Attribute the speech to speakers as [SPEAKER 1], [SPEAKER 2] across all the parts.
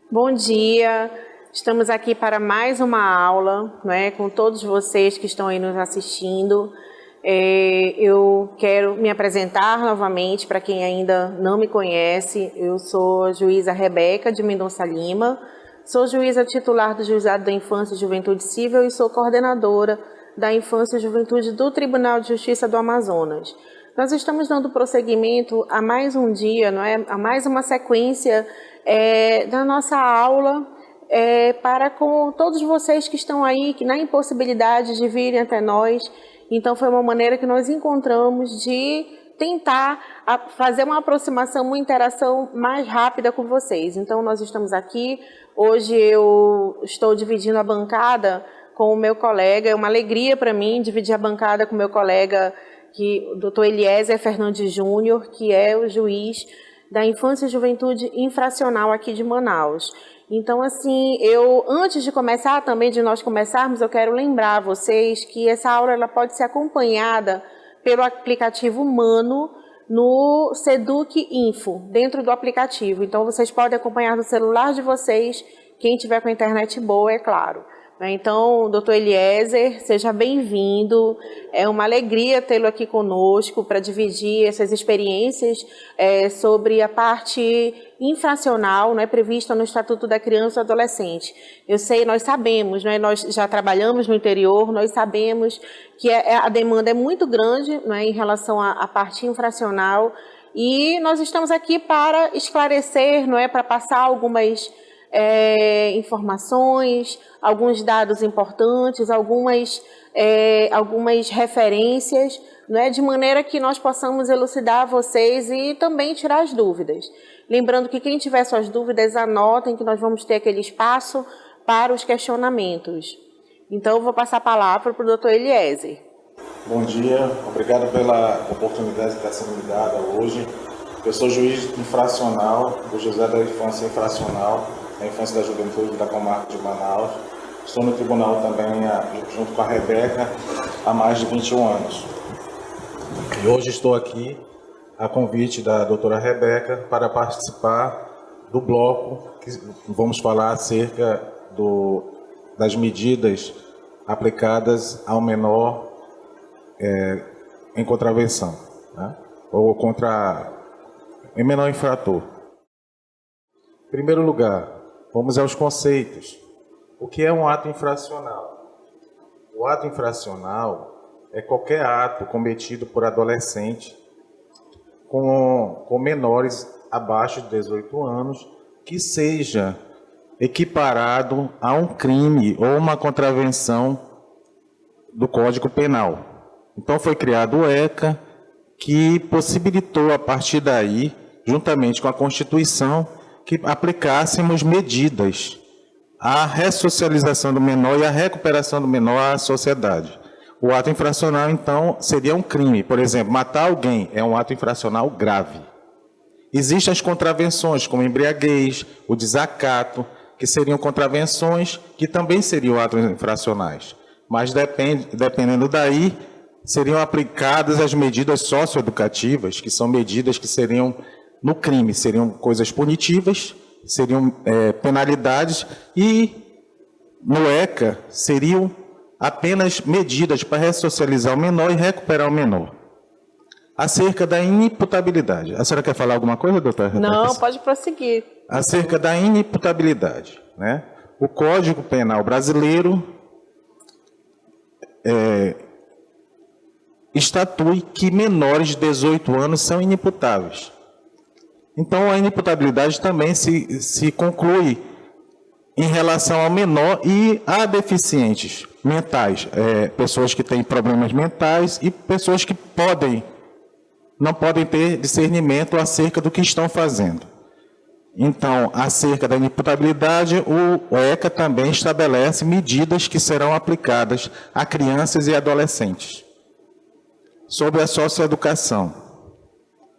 [SPEAKER 1] Bom dia, estamos aqui para mais uma aula, com todos vocês que estão aí nos assistindo. Eu quero me apresentar novamente para quem ainda não me conhece. Eu sou a juíza Rebeca de Mendonça Lima, sou juíza titular do Juizado da Infância e Juventude Civil e sou coordenadora da Infância e Juventude do Tribunal de Justiça do Amazonas. Nós estamos dando prosseguimento a mais um dia, a mais uma sequência da nossa aula para com todos vocês que estão aí, que na impossibilidade de virem até nós. Então foi uma maneira que nós encontramos de tentar fazer uma aproximação, uma interação mais rápida com vocês. Então nós estamos aqui, hoje eu estou dividindo a bancada com o meu colega, é uma alegria para mim dividir a bancada com o meu colega, o Dr. Eliezer Fernandes Júnior, que é o juiz da Infância e Juventude Infracional aqui de Manaus. Então, assim, antes de começar, também de nós começarmos, eu quero lembrar a vocês que essa aula ela pode ser acompanhada pelo aplicativo Mano no Seduc Info, dentro do aplicativo. Então, vocês podem acompanhar no celular de vocês, quem tiver com a internet boa, é claro. Então, doutor Eliezer, seja bem-vindo. É uma alegria tê-lo aqui conosco para dividir essas experiências sobre a parte infracional, prevista no Estatuto da Criança e do Adolescente. Eu sei, nós sabemos, nós já trabalhamos no interior, nós sabemos que a demanda é muito grande em relação à parte infracional e nós estamos aqui para esclarecer, para passar algumas informações, alguns dados importantes, algumas referências, de maneira que nós possamos elucidar vocês e também tirar as dúvidas. Lembrando que quem tiver suas dúvidas, anotem que nós vamos ter aquele espaço para os questionamentos. Então, eu vou passar a palavra para o doutor Eliezer.
[SPEAKER 2] Bom dia, obrigado pela oportunidade de estar sendo me dada hoje. Eu sou juiz infracional do Juizado da Infância Infracional, da Infância e da Juventude da Comarca de Manaus. Estou no tribunal também, junto com a Rebeca, há mais de 21 anos. E hoje estou aqui a convite da doutora Rebeca para participar do bloco que vamos falar acerca das medidas aplicadas ao menor em contravenção, ou em menor infrator. Em primeiro lugar, vamos aos conceitos. O que é um ato infracional? O ato infracional é qualquer ato cometido por adolescente com menores abaixo de 18 anos que seja equiparado a um crime ou uma contravenção do Código Penal. Então foi criado o ECA, que possibilitou a partir daí, juntamente com a Constituição, que aplicássemos medidas à ressocialização do menor e à recuperação do menor à sociedade. O ato infracional, então, seria um crime. Por exemplo, matar alguém é um ato infracional grave. Existem as contravenções, como embriaguez, o desacato, que seriam contravenções que também seriam atos infracionais. Mas, dependendo daí, seriam aplicadas as medidas socioeducativas, que são medidas que seriam no crime, seriam coisas punitivas, seriam penalidades, e no ECA seriam apenas medidas para ressocializar o menor e recuperar o menor. Acerca da inimputabilidade. A senhora quer falar alguma coisa, doutora?
[SPEAKER 1] Não, pode prosseguir.
[SPEAKER 2] Acerca da inimputabilidade, o Código Penal brasileiro estatui que menores de 18 anos são inimputáveis. Então, a inimputabilidade também se conclui em relação ao menor e a deficientes mentais, pessoas que têm problemas mentais e pessoas que não podem ter discernimento acerca do que estão fazendo. Então, acerca da inimputabilidade, o ECA também estabelece medidas que serão aplicadas a crianças e adolescentes. Sobre a socioeducação.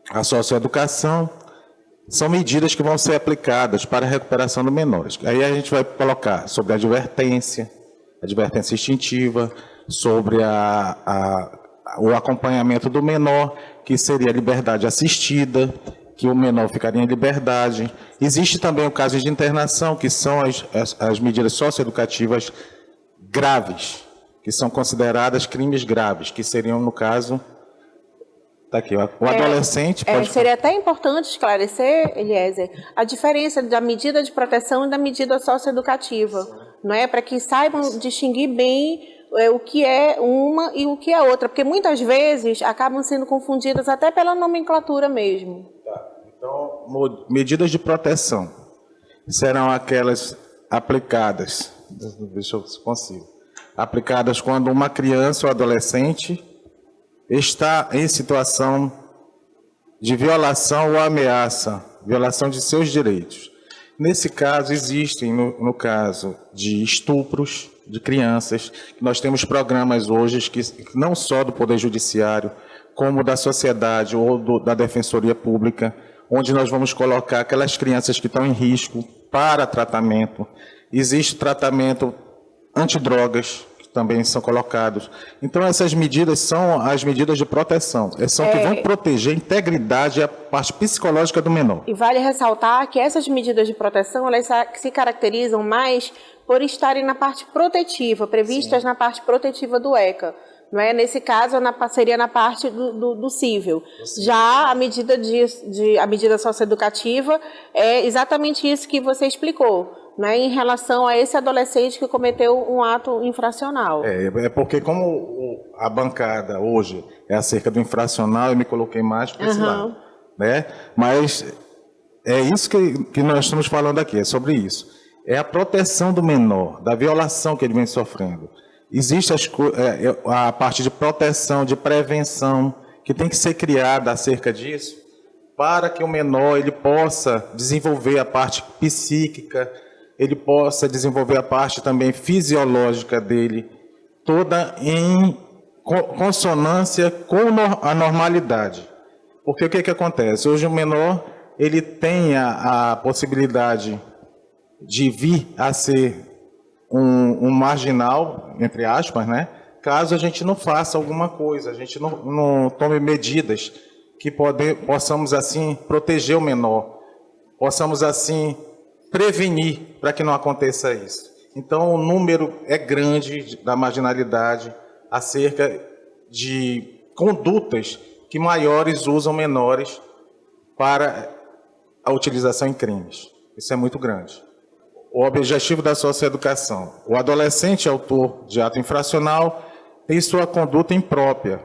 [SPEAKER 2] A socioeducação são medidas que vão ser aplicadas para a recuperação do menores. Aí a gente vai colocar sobre a advertência extintiva, sobre o acompanhamento do menor, que seria a liberdade assistida, que o menor ficaria em liberdade. Existe também o caso de internação, que são as medidas socioeducativas graves, que são consideradas crimes graves, que seriam, no caso, tá aqui, o adolescente pode...
[SPEAKER 1] Seria até importante esclarecer, Eliezer, a diferença da medida de proteção e da medida socioeducativa, não é? Para que saibam distinguir bem o que é uma e o que é outra, porque muitas vezes acabam sendo confundidas até pela nomenclatura mesmo.
[SPEAKER 2] Tá. Então, medidas de proteção serão aquelas aplicadas, deixa eu ver se consigo, aplicadas quando uma criança ou adolescente está em situação de violação ou ameaça, violação de seus direitos. Nesse caso, existem, no caso de estupros de crianças, nós temos programas hoje que não só do Poder Judiciário, como da sociedade ou da Defensoria Pública, onde nós vamos colocar aquelas crianças que estão em risco para tratamento. Existe tratamento antidrogas, que também são colocados. Então, essas medidas são as medidas de proteção. São que vão proteger a integridade e a parte psicológica do menor.
[SPEAKER 1] E vale ressaltar que essas medidas de proteção, elas se caracterizam mais por estarem na parte protetiva, previstas na parte protetiva do ECA. Não é? Nesse caso, seria na parte do cível. Já a medida, a medida socioeducativa é exatamente isso que você explicou, né, em relação a esse adolescente que cometeu um ato infracional.
[SPEAKER 2] É porque como a bancada hoje é acerca do infracional, eu me coloquei mais para esse lado. Né? Mas é isso que nós estamos falando aqui, é sobre isso. É a proteção do menor, da violação que ele vem sofrendo. Existe a parte de proteção, de prevenção, que tem que ser criada acerca disso, para que o menor ele possa desenvolver a parte psíquica, ele possa desenvolver a parte também fisiológica dele, toda em consonância com a normalidade. Porque o que acontece? Hoje o menor ele tem a possibilidade de vir a ser um marginal, entre aspas, né? Caso a gente não faça alguma coisa, a gente não tome medidas que possamos assim proteger o menor, possamos assim prevenir para que não aconteça isso. Então o número é grande da marginalidade acerca de condutas que maiores usam menores para a utilização em crimes. Isso é muito grande. O objetivo da socioeducação. O adolescente autor de ato infracional tem sua conduta imprópria,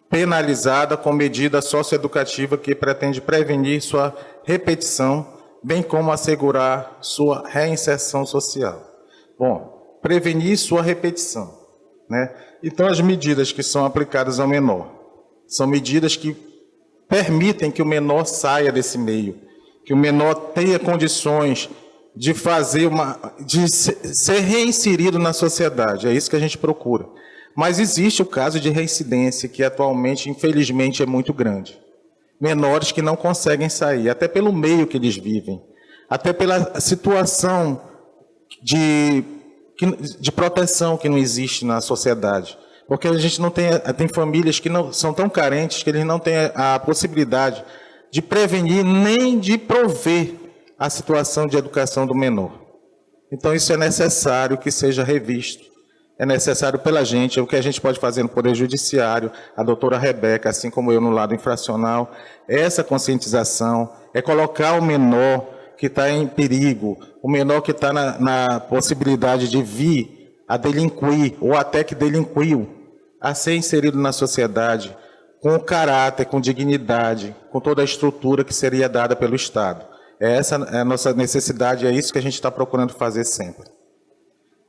[SPEAKER 2] penalizada com medida socioeducativa que pretende prevenir sua repetição, bem como assegurar sua reinserção social. Bom, prevenir sua repetição, né? Então, as medidas que são aplicadas ao menor são medidas que permitem que o menor saia desse meio, que o menor tenha condições de de ser reinserido na sociedade. É isso que a gente procura. Mas existe o caso de reincidência, que atualmente, infelizmente, é muito grande. Menores que não conseguem sair, até pelo meio que eles vivem, até pela situação de proteção que não existe na sociedade. Porque a gente não tem famílias que não são tão carentes que eles não têm a possibilidade de prevenir nem de prover a situação de educação do menor. Então, isso é necessário que seja revisto. É necessário pela gente, o que a gente pode fazer no Poder Judiciário, a doutora Rebeca, assim como eu no lado infracional, essa conscientização, é colocar o menor que está em perigo, o menor que está na possibilidade de vir a delinquir, ou até que delinquiu, a ser inserido na sociedade, com caráter, com dignidade, com toda a estrutura que seria dada pelo Estado. Essa é a nossa necessidade, é isso que a gente está procurando fazer sempre.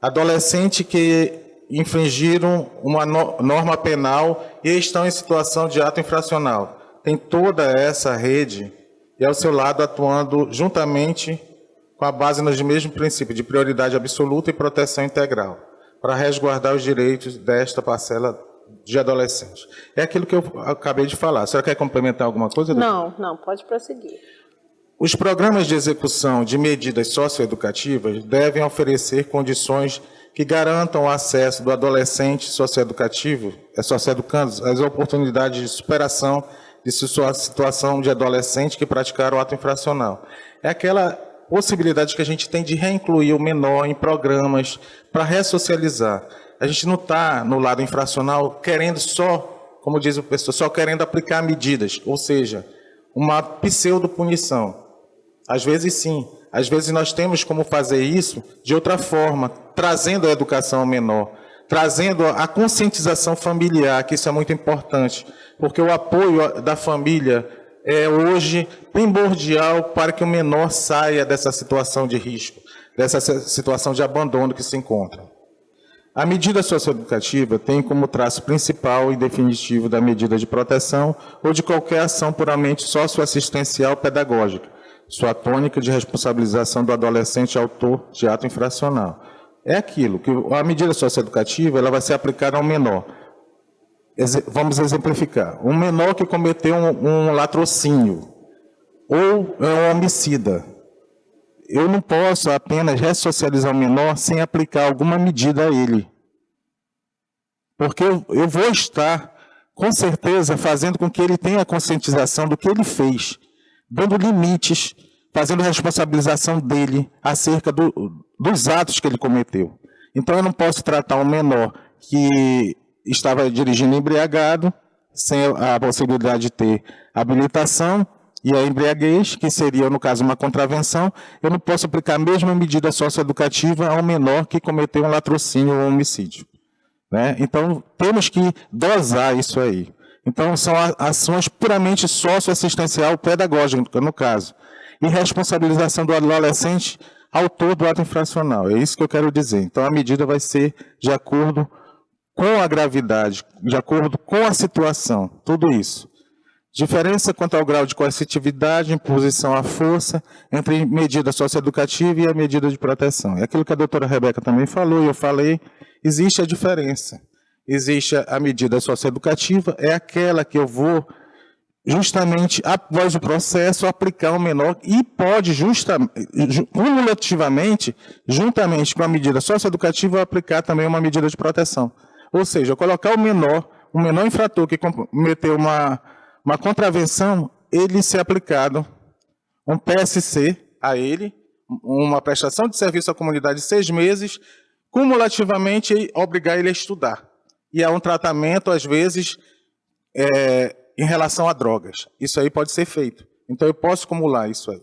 [SPEAKER 2] Adolescentes que infringiram uma norma penal e estão em situação de ato infracional. Tem toda essa rede e ao seu lado atuando juntamente com a base nos mesmos princípios de prioridade absoluta e proteção integral, para resguardar os direitos desta parcela de adolescentes. É aquilo que eu acabei de falar. A senhora quer complementar alguma coisa, doutora?
[SPEAKER 1] Não, pode prosseguir.
[SPEAKER 2] Os programas de execução de medidas socioeducativas devem oferecer condições que garantam o acesso do adolescente socioeducando às oportunidades de superação de sua situação de adolescente que praticaram o ato infracional. É aquela possibilidade que a gente tem de reincluir o menor em programas para ressocializar. A gente não está no lado infracional querendo só, como diz o professor, só querendo aplicar medidas, ou seja, uma pseudo-punição. Às vezes sim, às vezes nós temos como fazer isso de outra forma, trazendo a educação ao menor, trazendo a conscientização familiar, que isso é muito importante, porque o apoio da família é hoje primordial para que o menor saia dessa situação de risco, dessa situação de abandono que se encontra. A medida socioeducativa tem como traço principal e definitivo da medida de proteção ou de qualquer ação puramente socioassistencial pedagógica, sua tônica de responsabilização do adolescente autor de ato infracional. É aquilo, que a medida socioeducativa ela vai ser aplicada ao menor. Vamos exemplificar. Um menor que cometeu um latrocínio ou é um homicida. Eu não posso apenas ressocializar o menor sem aplicar alguma medida a ele. Porque eu vou estar, com certeza, fazendo com que ele tenha a conscientização do que ele fez, dando limites, fazendo responsabilização dele acerca dos atos que ele cometeu. Então, eu não posso tratar um menor que estava dirigindo embriagado, sem a possibilidade de ter habilitação, e a embriaguez, que seria, no caso, uma contravenção, eu não posso aplicar a mesma medida socioeducativa ao menor que cometeu um latrocínio ou um homicídio. Né? Então, temos que dosar isso aí. Então, são ações puramente socioassistencial pedagógica, no caso. E responsabilização do adolescente autor do ato infracional. É isso que eu quero dizer. Então, a medida vai ser de acordo com a gravidade, de acordo com a situação, tudo isso. Diferença quanto ao grau de coercitividade, imposição à força, entre medida socioeducativa e a medida de proteção. É aquilo que a doutora Rebeca também falou, e eu falei, existe a diferença. Existe a medida socioeducativa, é aquela que eu vou, justamente, após o processo, aplicar ao menor, e pode, cumulativamente, juntamente com a medida socioeducativa, aplicar também uma medida de proteção. Ou seja, eu colocar o menor infrator que cometeu uma contravenção, ele ser aplicado um PSC a ele, uma prestação de serviço à comunidade de 6 meses, cumulativamente obrigar ele a estudar. E a um tratamento, às vezes, em relação a drogas. Isso aí pode ser feito. Então, eu posso acumular isso aí.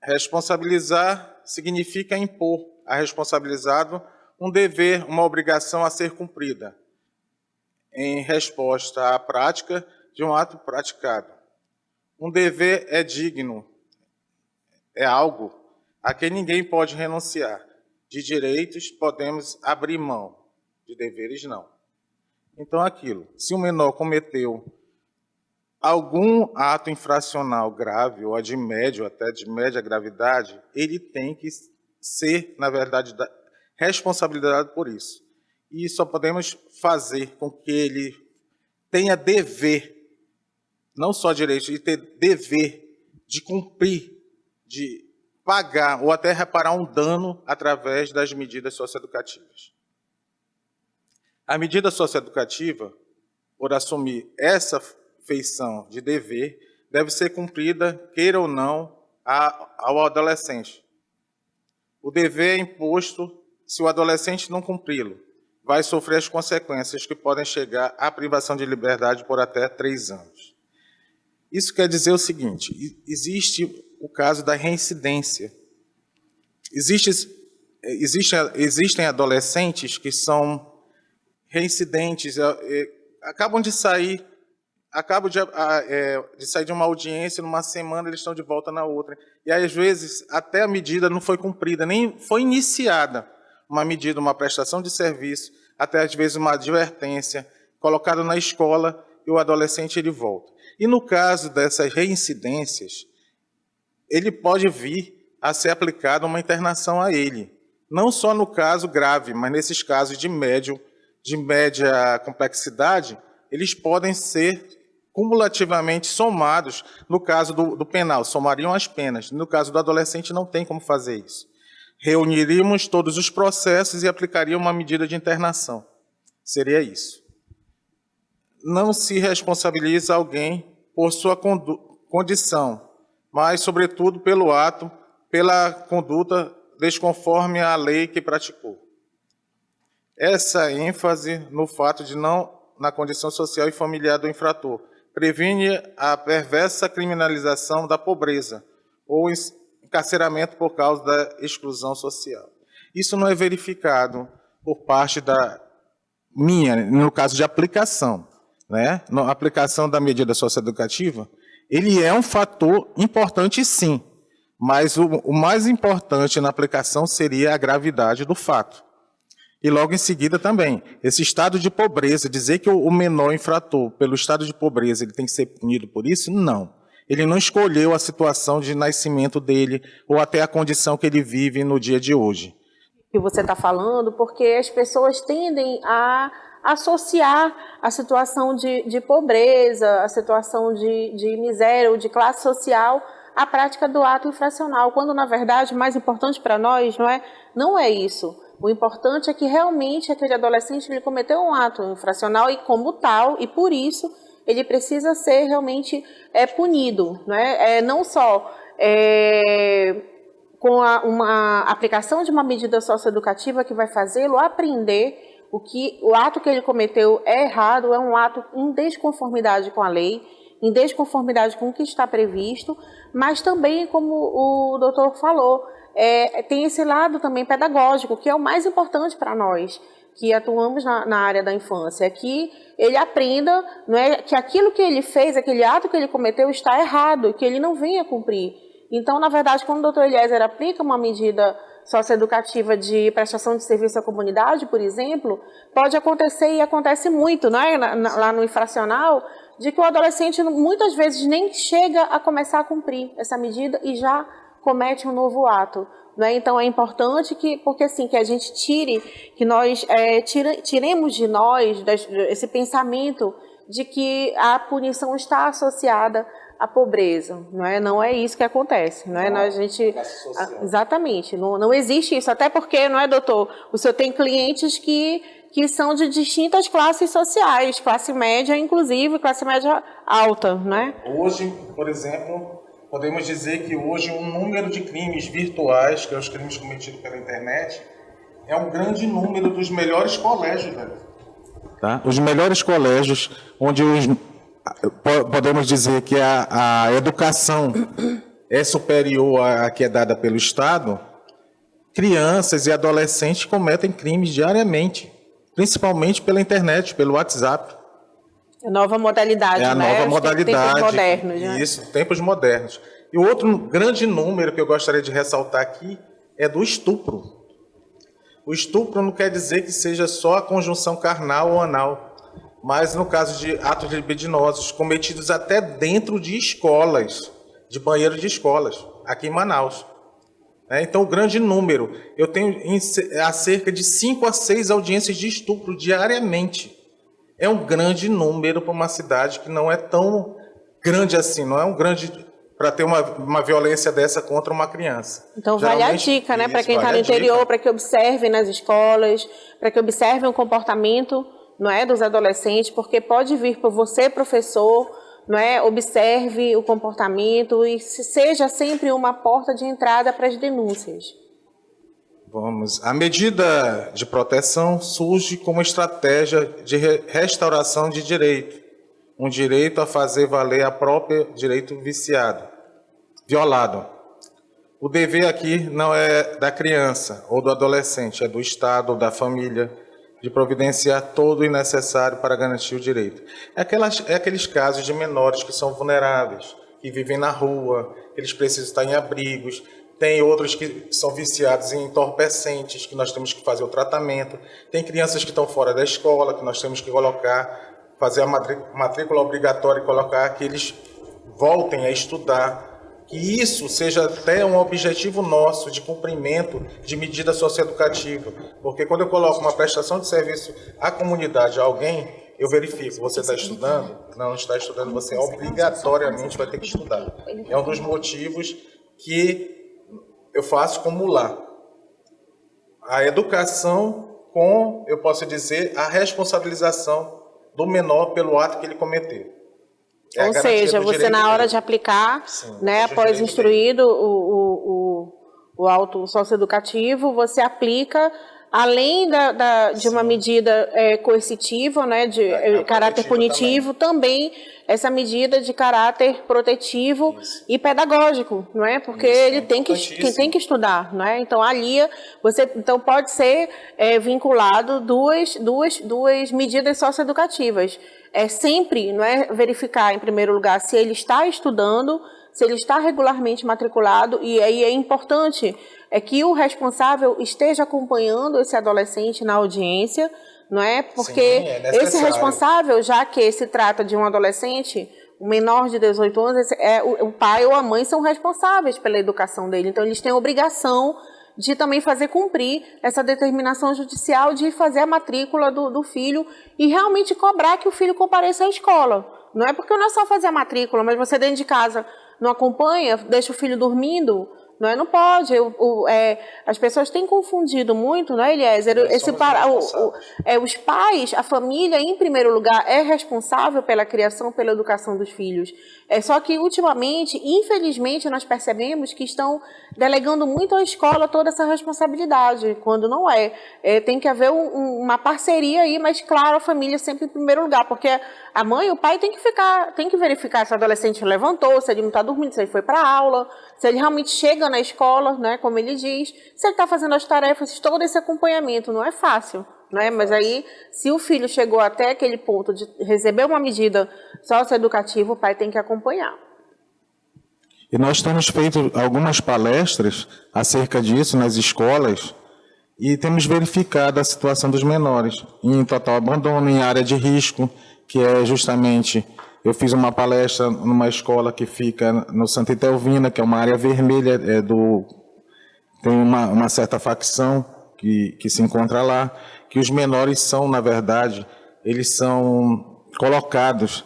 [SPEAKER 2] Responsabilizar significa impor a responsabilizado um dever, uma obrigação a ser cumprida, em resposta à prática de um ato praticado. Um dever é digno, é algo a que ninguém pode renunciar. De direitos podemos abrir mão, de deveres não. Então, aquilo, se o menor cometeu algum ato infracional grave, ou de médio, até de média gravidade, ele tem que ser, na verdade, responsabilizado por isso. E só podemos fazer com que ele tenha dever, não só direito, de ter dever de cumprir, de pagar ou até reparar um dano através das medidas socioeducativas. A medida socioeducativa, por assumir essa feição de dever, deve ser cumprida, queira ou não, ao adolescente. O dever é imposto se o adolescente não cumpri-lo. Vai sofrer as consequências que podem chegar à privação de liberdade por até 3 anos. Isso quer dizer o seguinte, existe o caso da reincidência. Existem adolescentes que são reincidentes, acabam de sair de uma audiência, numa semana eles estão de volta na outra. E aí, às vezes, até a medida não foi cumprida, nem foi iniciada uma medida, uma prestação de serviço, até às vezes uma advertência, colocada na escola e o adolescente ele volta. E no caso dessas reincidências, ele pode vir a ser aplicada uma internação a ele. Não só no caso grave, mas nesses casos de média complexidade, eles podem ser cumulativamente somados, no caso do penal, somariam as penas. No caso do adolescente, não tem como fazer isso. Reuniríamos todos os processos e aplicaria uma medida de internação. Seria isso. Não se responsabiliza alguém por sua condição, mas, sobretudo, pelo ato, pela conduta desconforme a lei que praticou. Essa ênfase no fato de não, na condição social e familiar do infrator, previne a perversa criminalização da pobreza ou encarceramento por causa da exclusão social. Isso não é verificado por parte da minha, no caso de aplicação, né? Na aplicação da medida socioeducativa, ele é um fator importante, sim, mas o mais importante na aplicação seria a gravidade do fato. E logo em seguida também, esse estado de pobreza, dizer que o menor infrator, pelo estado de pobreza, ele tem que ser punido por isso? Não. Ele não escolheu a situação de nascimento dele ou até a condição que ele vive no dia de hoje.
[SPEAKER 1] Que você está falando, porque as pessoas tendem a associar a situação de pobreza, a situação de miséria ou de classe social à prática do ato infracional, quando, na verdade, o mais importante para nós não é isso. O importante é que realmente aquele adolescente ele cometeu um ato infracional e, como tal, e por isso ele precisa ser realmente punido, né? Não só com uma aplicação de uma medida socioeducativa que vai fazê-lo aprender o ato que ele cometeu é errado, é um ato em desconformidade com a lei, em desconformidade com o que está previsto, mas também, como o doutor falou, tem esse lado também pedagógico, que é o mais importante para nós, que atuamos na área da infância, que ele aprenda, que aquilo que ele fez, aquele ato que ele cometeu está errado, que ele não venha cumprir. Então, na verdade, quando o doutor Eliezer aplica uma medida socioeducativa de prestação de serviço à comunidade, por exemplo, pode acontecer, e acontece muito, lá no infracional, de que o adolescente muitas vezes nem chega a começar a cumprir essa medida e já comete um novo ato. Então é importante porque assim, que a gente que nós tiremos de nós esse pensamento de que a punição está associada à pobreza. Não é isso que acontece. Exatamente, não existe isso. Até porque, doutor, o senhor tem clientes que são de distintas classes sociais, classe média, inclusive classe média alta.
[SPEAKER 2] Hoje, por exemplo, podemos dizer que hoje o número de crimes virtuais, que é os crimes cometidos pela internet, é um grande número dos melhores colégios, tá? Os melhores colégios, onde podemos dizer que a educação é superior à que é dada pelo Estado, crianças e adolescentes cometem crimes diariamente, principalmente pela internet, pelo WhatsApp.
[SPEAKER 1] A nova modalidade,
[SPEAKER 2] a nova modalidade.
[SPEAKER 1] Tempos modernos,
[SPEAKER 2] Isso, tempos modernos. E o outro grande número que eu gostaria de ressaltar aqui é do estupro. O estupro não quer dizer que seja só a conjunção carnal ou anal, mas no caso de atos libidinosos, cometidos até dentro de escolas, de banheiro de escolas, aqui em Manaus. Então, o grande número, eu tenho cerca de 5 a 6 audiências de estupro diariamente. É um grande número para uma cidade que não é tão grande assim, não é um grande para ter uma violência dessa contra uma criança.
[SPEAKER 1] Então, vale a dica, para quem está no interior, para que observe nas escolas, para que observe o comportamento dos adolescentes, porque pode vir por você, professor, observe o comportamento e seja sempre uma porta de entrada para as denúncias.
[SPEAKER 2] A medida de proteção surge como estratégia de restauração de direito, um direito a fazer valer a própria direito violado. O dever aqui não é da criança ou do adolescente, é do Estado ou da família, de providenciar todo o necessário para garantir o direito. É aqueles casos de menores que são vulneráveis, que vivem na rua, eles precisam estar em abrigos. Tem outros que são viciados em entorpecentes, que nós temos que fazer o tratamento. Tem crianças que estão fora da escola, que nós temos que fazer a matrícula obrigatória e colocar que eles voltem a estudar. Que isso seja até um objetivo nosso de cumprimento de medida socioeducativa. Porque quando eu coloco uma prestação de serviço à comunidade, a alguém, eu verifico, você está estudando? Não está estudando, você obrigatoriamente vai ter que estudar. É um dos motivos que eu faço como lá. A educação com, eu posso dizer, a responsabilização do menor pelo ato que ele cometeu.
[SPEAKER 1] Ou seja, você na hora de aplicar, né, após instruído o auto socioeducativo, você aplica, além de uma medida coercitiva, né, de caráter punitivo, também essa medida de caráter protetivo e pedagógico, não é? Porque ele tem que estudar, não é? Então ali então pode ser vinculado duas medidas socioeducativas. É sempre, não é, verificar em primeiro lugar se ele está estudando, se ele está regularmente matriculado, e aí é importante que o responsável esteja acompanhando esse adolescente na audiência, não é? Porque esse responsável, já que se trata de um adolescente, um menor de 18 anos, o pai ou a mãe são responsáveis pela educação dele. Então, eles têm a obrigação de também fazer cumprir essa determinação judicial de fazer a matrícula do filho e realmente cobrar que o filho compareça à escola. Não é porque não é só fazer a matrícula, mas você dentro de casa não acompanha, deixa o filho dormindo, não é? Não pode. As pessoas têm confundido muito, não é, Eliezer? Os pais, a família, em primeiro lugar, é responsável pela criação, pela educação dos filhos. Só que, ultimamente, infelizmente, nós percebemos que estão delegando muito à escola toda essa responsabilidade, quando não é. Tem que haver uma parceria aí, mas, claro, a família sempre em primeiro lugar, porque a mãe e o pai tem que verificar se o adolescente levantou, se ele não está dormindo, se ele foi para a aula, se ele realmente chega na escola, né, como ele diz, se ele está fazendo as tarefas, todo esse acompanhamento não é fácil, né? Mas aí, se o filho chegou até aquele ponto de receber uma medida socioeducativa, o pai tem que acompanhar.
[SPEAKER 2] E nós temos feito algumas palestras acerca disso nas escolas e temos verificado a situação dos menores em total abandono, em área de risco, que é justamente... Eu fiz uma palestra numa escola que fica no Santa Etelvina, que é uma área vermelha, tem uma certa facção que se encontra lá, que os menores são, na verdade, eles são colocados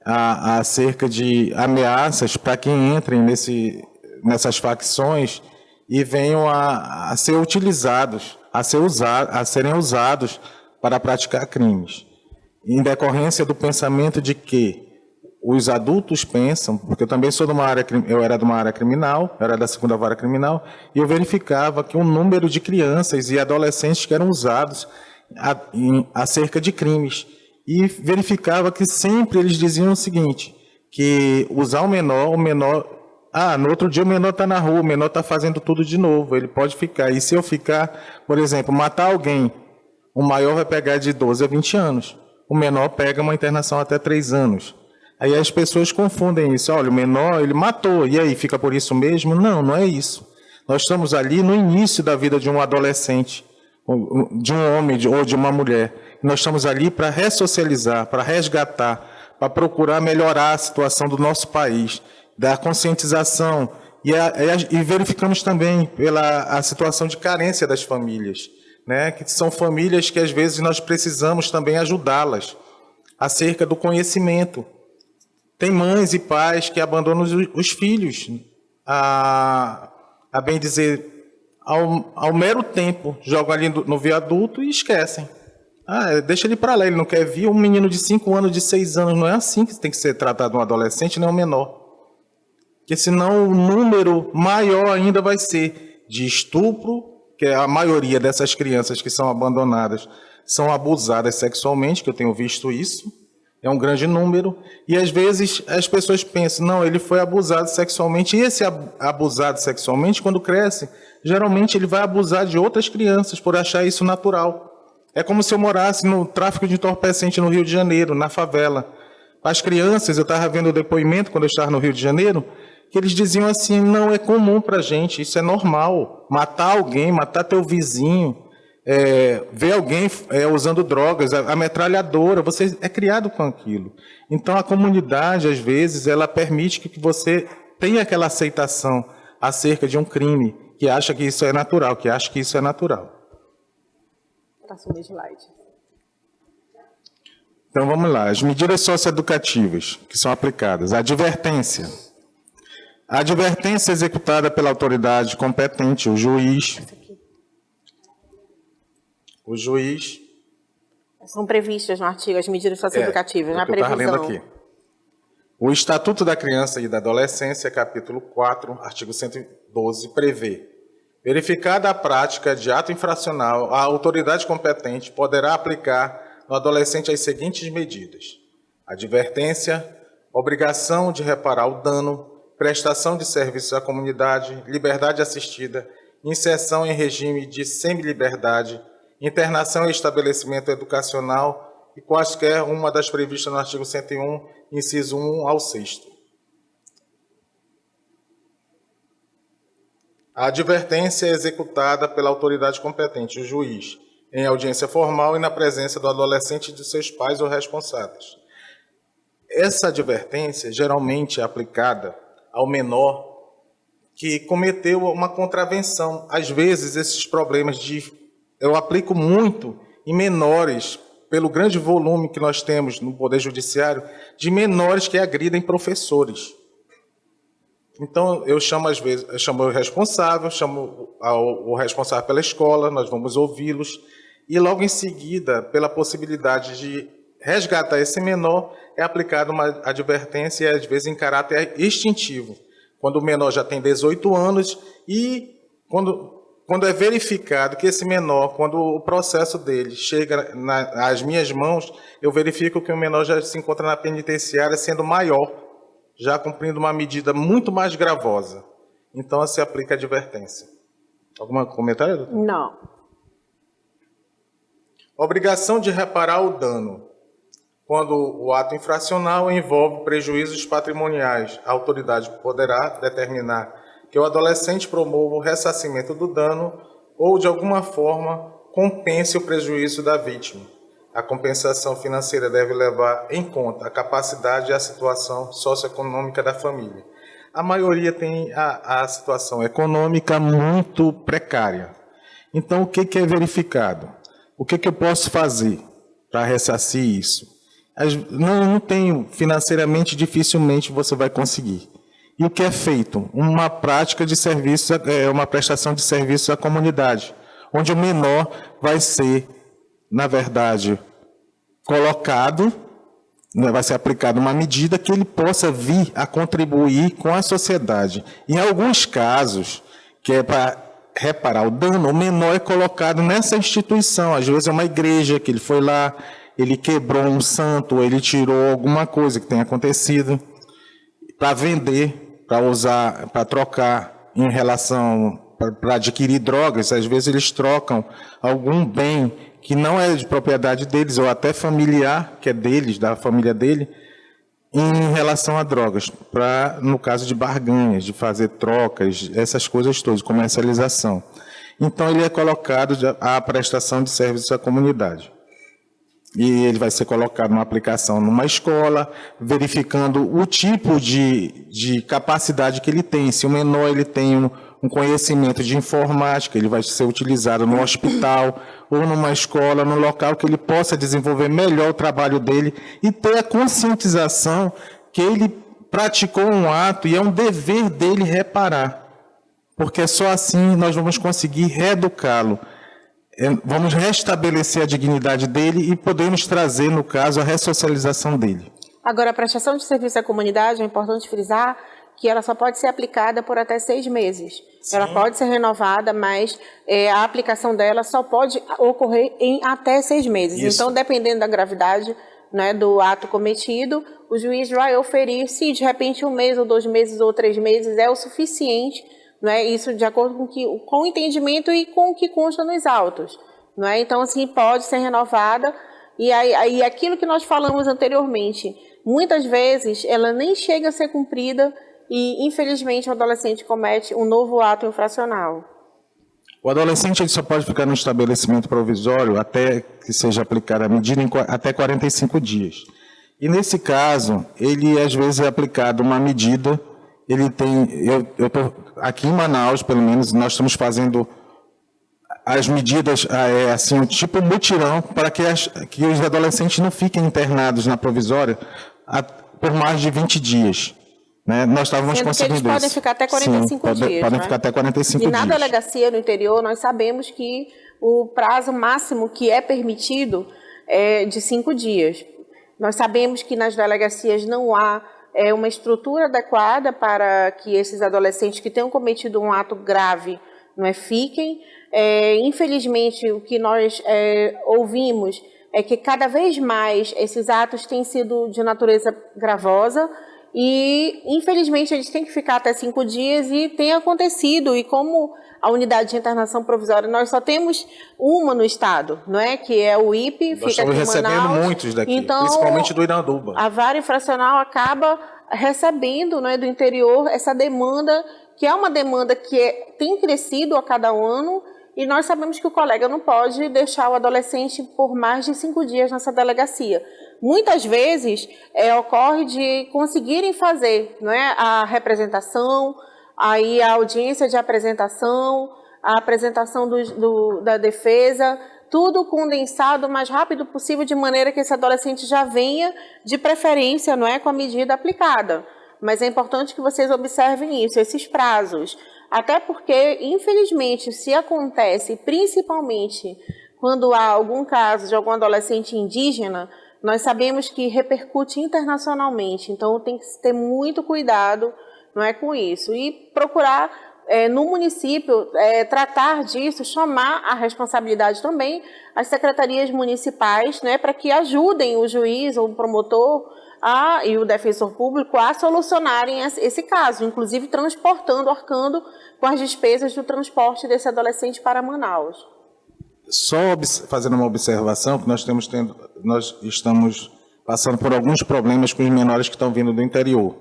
[SPEAKER 2] acerca de ameaças para quem entrem nessas facções e venham a ser utilizados, a serem usados para praticar crimes. Em decorrência do pensamento de que os adultos pensam, porque eu também sou eu era de uma área criminal, eu era da 2ª Vara Criminal, e eu verificava que o número de crianças e adolescentes que eram usados acerca de crimes, e verificava que sempre eles diziam o seguinte, que usar o menor, no outro dia o menor está na rua, o menor está fazendo tudo de novo, ele pode ficar, e se eu ficar, por exemplo, matar alguém, o maior vai pegar de 12 a 20 anos, o menor pega uma internação até 3 anos. Aí as pessoas confundem isso. Olha, o menor, ele matou, e aí, fica por isso mesmo? Não, não é isso. Nós estamos ali no início da vida de um adolescente, de um homem ou de uma mulher. Nós estamos ali para ressocializar, para resgatar, para procurar melhorar a situação do nosso país, da conscientização, e verificamos também a situação de carência das famílias, né? Que são famílias que, às vezes, nós precisamos também ajudá-las acerca do conhecimento. Tem mães e pais que abandonam os filhos, a bem dizer, ao mero tempo, jogam ali no viaduto e esquecem. Deixa ele para lá, ele não quer vir. Um menino de 5 anos, de 6 anos, não é assim que tem que ser tratado um adolescente, nem um menor. Porque senão o número maior ainda vai ser de estupro, que a maioria dessas crianças que são abandonadas são abusadas sexualmente, que eu tenho visto isso. É um grande número, e às vezes as pessoas pensam, não, ele foi abusado sexualmente, e esse abusado sexualmente, quando cresce, geralmente ele vai abusar de outras crianças por achar isso natural. É como se eu morasse no tráfico de entorpecente no Rio de Janeiro, na favela. As crianças, eu estava vendo o depoimento quando eu estava no Rio de Janeiro, que eles diziam assim, não, é comum para a gente, isso é normal, matar alguém, matar teu vizinho, ver alguém usando drogas, a metralhadora, você é criado com aquilo. Então, a comunidade, às vezes, ela permite que você tenha aquela aceitação acerca de um crime, que acha que isso é natural, que acha que isso é natural.
[SPEAKER 1] Passou o slide.
[SPEAKER 2] Então, vamos lá. As medidas socioeducativas que são aplicadas. A advertência. A advertência executada pela autoridade competente, o juiz... O juiz...
[SPEAKER 1] São previstas no artigo as medidas socioeducativas, na previsão.
[SPEAKER 2] Lendo aqui. O Estatuto da Criança e da Adolescência, capítulo 4, artigo 112, prevê: verificada a prática de ato infracional, a autoridade competente poderá aplicar no adolescente as seguintes medidas: advertência, obrigação de reparar o dano, prestação de serviços à comunidade, liberdade assistida, inserção em regime de semiliberdade, internação em estabelecimento educacional e quaisquer uma das previstas no artigo 101, inciso 1 ao 6º. A advertência é executada pela autoridade competente, o juiz, em audiência formal e na presença do adolescente e de seus pais ou responsáveis. Essa advertência geralmente é aplicada ao menor que cometeu uma contravenção. Às vezes, esses problemas eu aplico muito em menores, pelo grande volume que nós temos no Poder Judiciário, de menores que agridem professores. Então, eu chamo o responsável, chamo o responsável pela escola, nós vamos ouvi-los, e logo em seguida, pela possibilidade de resgatar esse menor, é aplicada uma advertência, às vezes em caráter extintivo, quando o menor já tem 18 anos e quando é verificado que esse menor, quando o processo dele chega às minhas mãos, eu verifico que o menor já se encontra na penitenciária sendo maior, já cumprindo uma medida muito mais gravosa. Então, se aplica a advertência. Algum comentário, doutor?
[SPEAKER 1] Não.
[SPEAKER 2] Obrigação de reparar o dano. Quando o ato infracional envolve prejuízos patrimoniais, a autoridade poderá determinar que o adolescente promova o ressarcimento do dano ou, de alguma forma, compense o prejuízo da vítima. A compensação financeira deve levar em conta a capacidade e a situação socioeconômica da família. A maioria tem a situação econômica muito precária. Então, o que é verificado? O que eu posso fazer para ressarcir isso? Não tenho, financeiramente, dificilmente você vai conseguir. E o que é feito? Uma prática de serviço, uma prestação de serviço à comunidade, onde o menor vai ser, na verdade, colocado, vai ser aplicada uma medida que ele possa vir a contribuir com a sociedade. Em alguns casos, que é para reparar o dano, o menor é colocado nessa instituição, às vezes é uma igreja que ele foi lá, ele quebrou um santo, ou ele tirou alguma coisa que tenha acontecido, para vender, para usar, para trocar em relação, para adquirir drogas. Às vezes eles trocam algum bem que não é de propriedade deles, ou até familiar, que é deles, da família dele, em relação a drogas, para, no caso de barganhas, de fazer trocas, essas coisas todas, comercialização. Então, ele é colocado à prestação de serviços à comunidade. E ele vai ser colocado numa aplicação numa escola, verificando o tipo de capacidade que ele tem. Se o menor ele tem um conhecimento de informática, ele vai ser utilizado no hospital ou numa escola, num local que ele possa desenvolver melhor o trabalho dele e ter a conscientização que ele praticou um ato e é um dever dele reparar. Porque só assim nós vamos conseguir reeducá-lo. Vamos restabelecer a dignidade dele e podemos trazer, no caso, a ressocialização dele.
[SPEAKER 1] Agora, a prestação de serviço à comunidade, é importante frisar que ela só pode ser aplicada por até 6 meses. Sim. Ela pode ser renovada, mas a aplicação dela só pode ocorrer em até 6 meses. Isso. Então, dependendo da gravidade, né, do ato cometido, o juiz vai oferir, se de repente 1 mês, ou 2 meses, ou 3 meses é o suficiente, né, isso de acordo com o entendimento e com o que consta nos autos. Né? Então, assim, pode ser renovada. E aí, aquilo que nós falamos anteriormente, muitas vezes ela nem chega a ser cumprida e, infelizmente, o adolescente comete um novo ato infracional.
[SPEAKER 2] O adolescente ele só pode ficar no estabelecimento provisório até que seja aplicada a medida em até 45 dias. E, nesse caso, ele, às vezes, é aplicado uma medida. Ele tem, eu tô, aqui em Manaus, pelo menos, nós estamos fazendo as medidas, assim, tipo mutirão, para que os adolescentes não fiquem internados na provisória por mais de 20 dias. Né? Nós estávamos conseguindo isso. Eles podem
[SPEAKER 1] ficar até 45 dias.
[SPEAKER 2] Podem ficar até 45 dias.
[SPEAKER 1] E na delegacia no interior, nós sabemos que o prazo máximo que é permitido é de 5 dias. Nós sabemos que nas delegacias não há uma estrutura adequada para que esses adolescentes que tenham cometido um ato grave fiquem. Infelizmente, o que nós ouvimos é que cada vez mais esses atos têm sido de natureza gravosa e, infelizmente, eles têm que ficar até 5 dias e tem acontecido. E como a unidade de internação provisória, nós só temos uma no estado, que é o IPE,
[SPEAKER 2] nós fica aqui em Manaus. Nós estamos recebendo muitos daqui, então, principalmente do Iranduba.
[SPEAKER 1] A vara infracional acaba recebendo do interior essa demanda, que é uma demanda que tem crescido a cada ano, e nós sabemos que o colega não pode deixar o adolescente por mais de 5 dias nessa delegacia. Muitas vezes ocorre de conseguirem fazer a representação, aí a audiência de apresentação, a apresentação da defesa, tudo condensado o mais rápido possível, de maneira que esse adolescente já venha, de preferência, com a medida aplicada. Mas é importante que vocês observem isso, esses prazos. Até porque, infelizmente, se acontece, principalmente quando há algum caso de algum adolescente indígena, nós sabemos que repercute internacionalmente. Então, tem que ter muito cuidado com isso. E procurar, no município, tratar disso, chamar a responsabilidade também as secretarias municipais, para que ajudem o juiz ou o promotor e o defensor público a solucionarem esse caso, inclusive arcando com as despesas do transporte desse adolescente para Manaus.
[SPEAKER 2] Só fazendo uma observação, que nós estamos passando por alguns problemas com os menores que estão vindo do interior.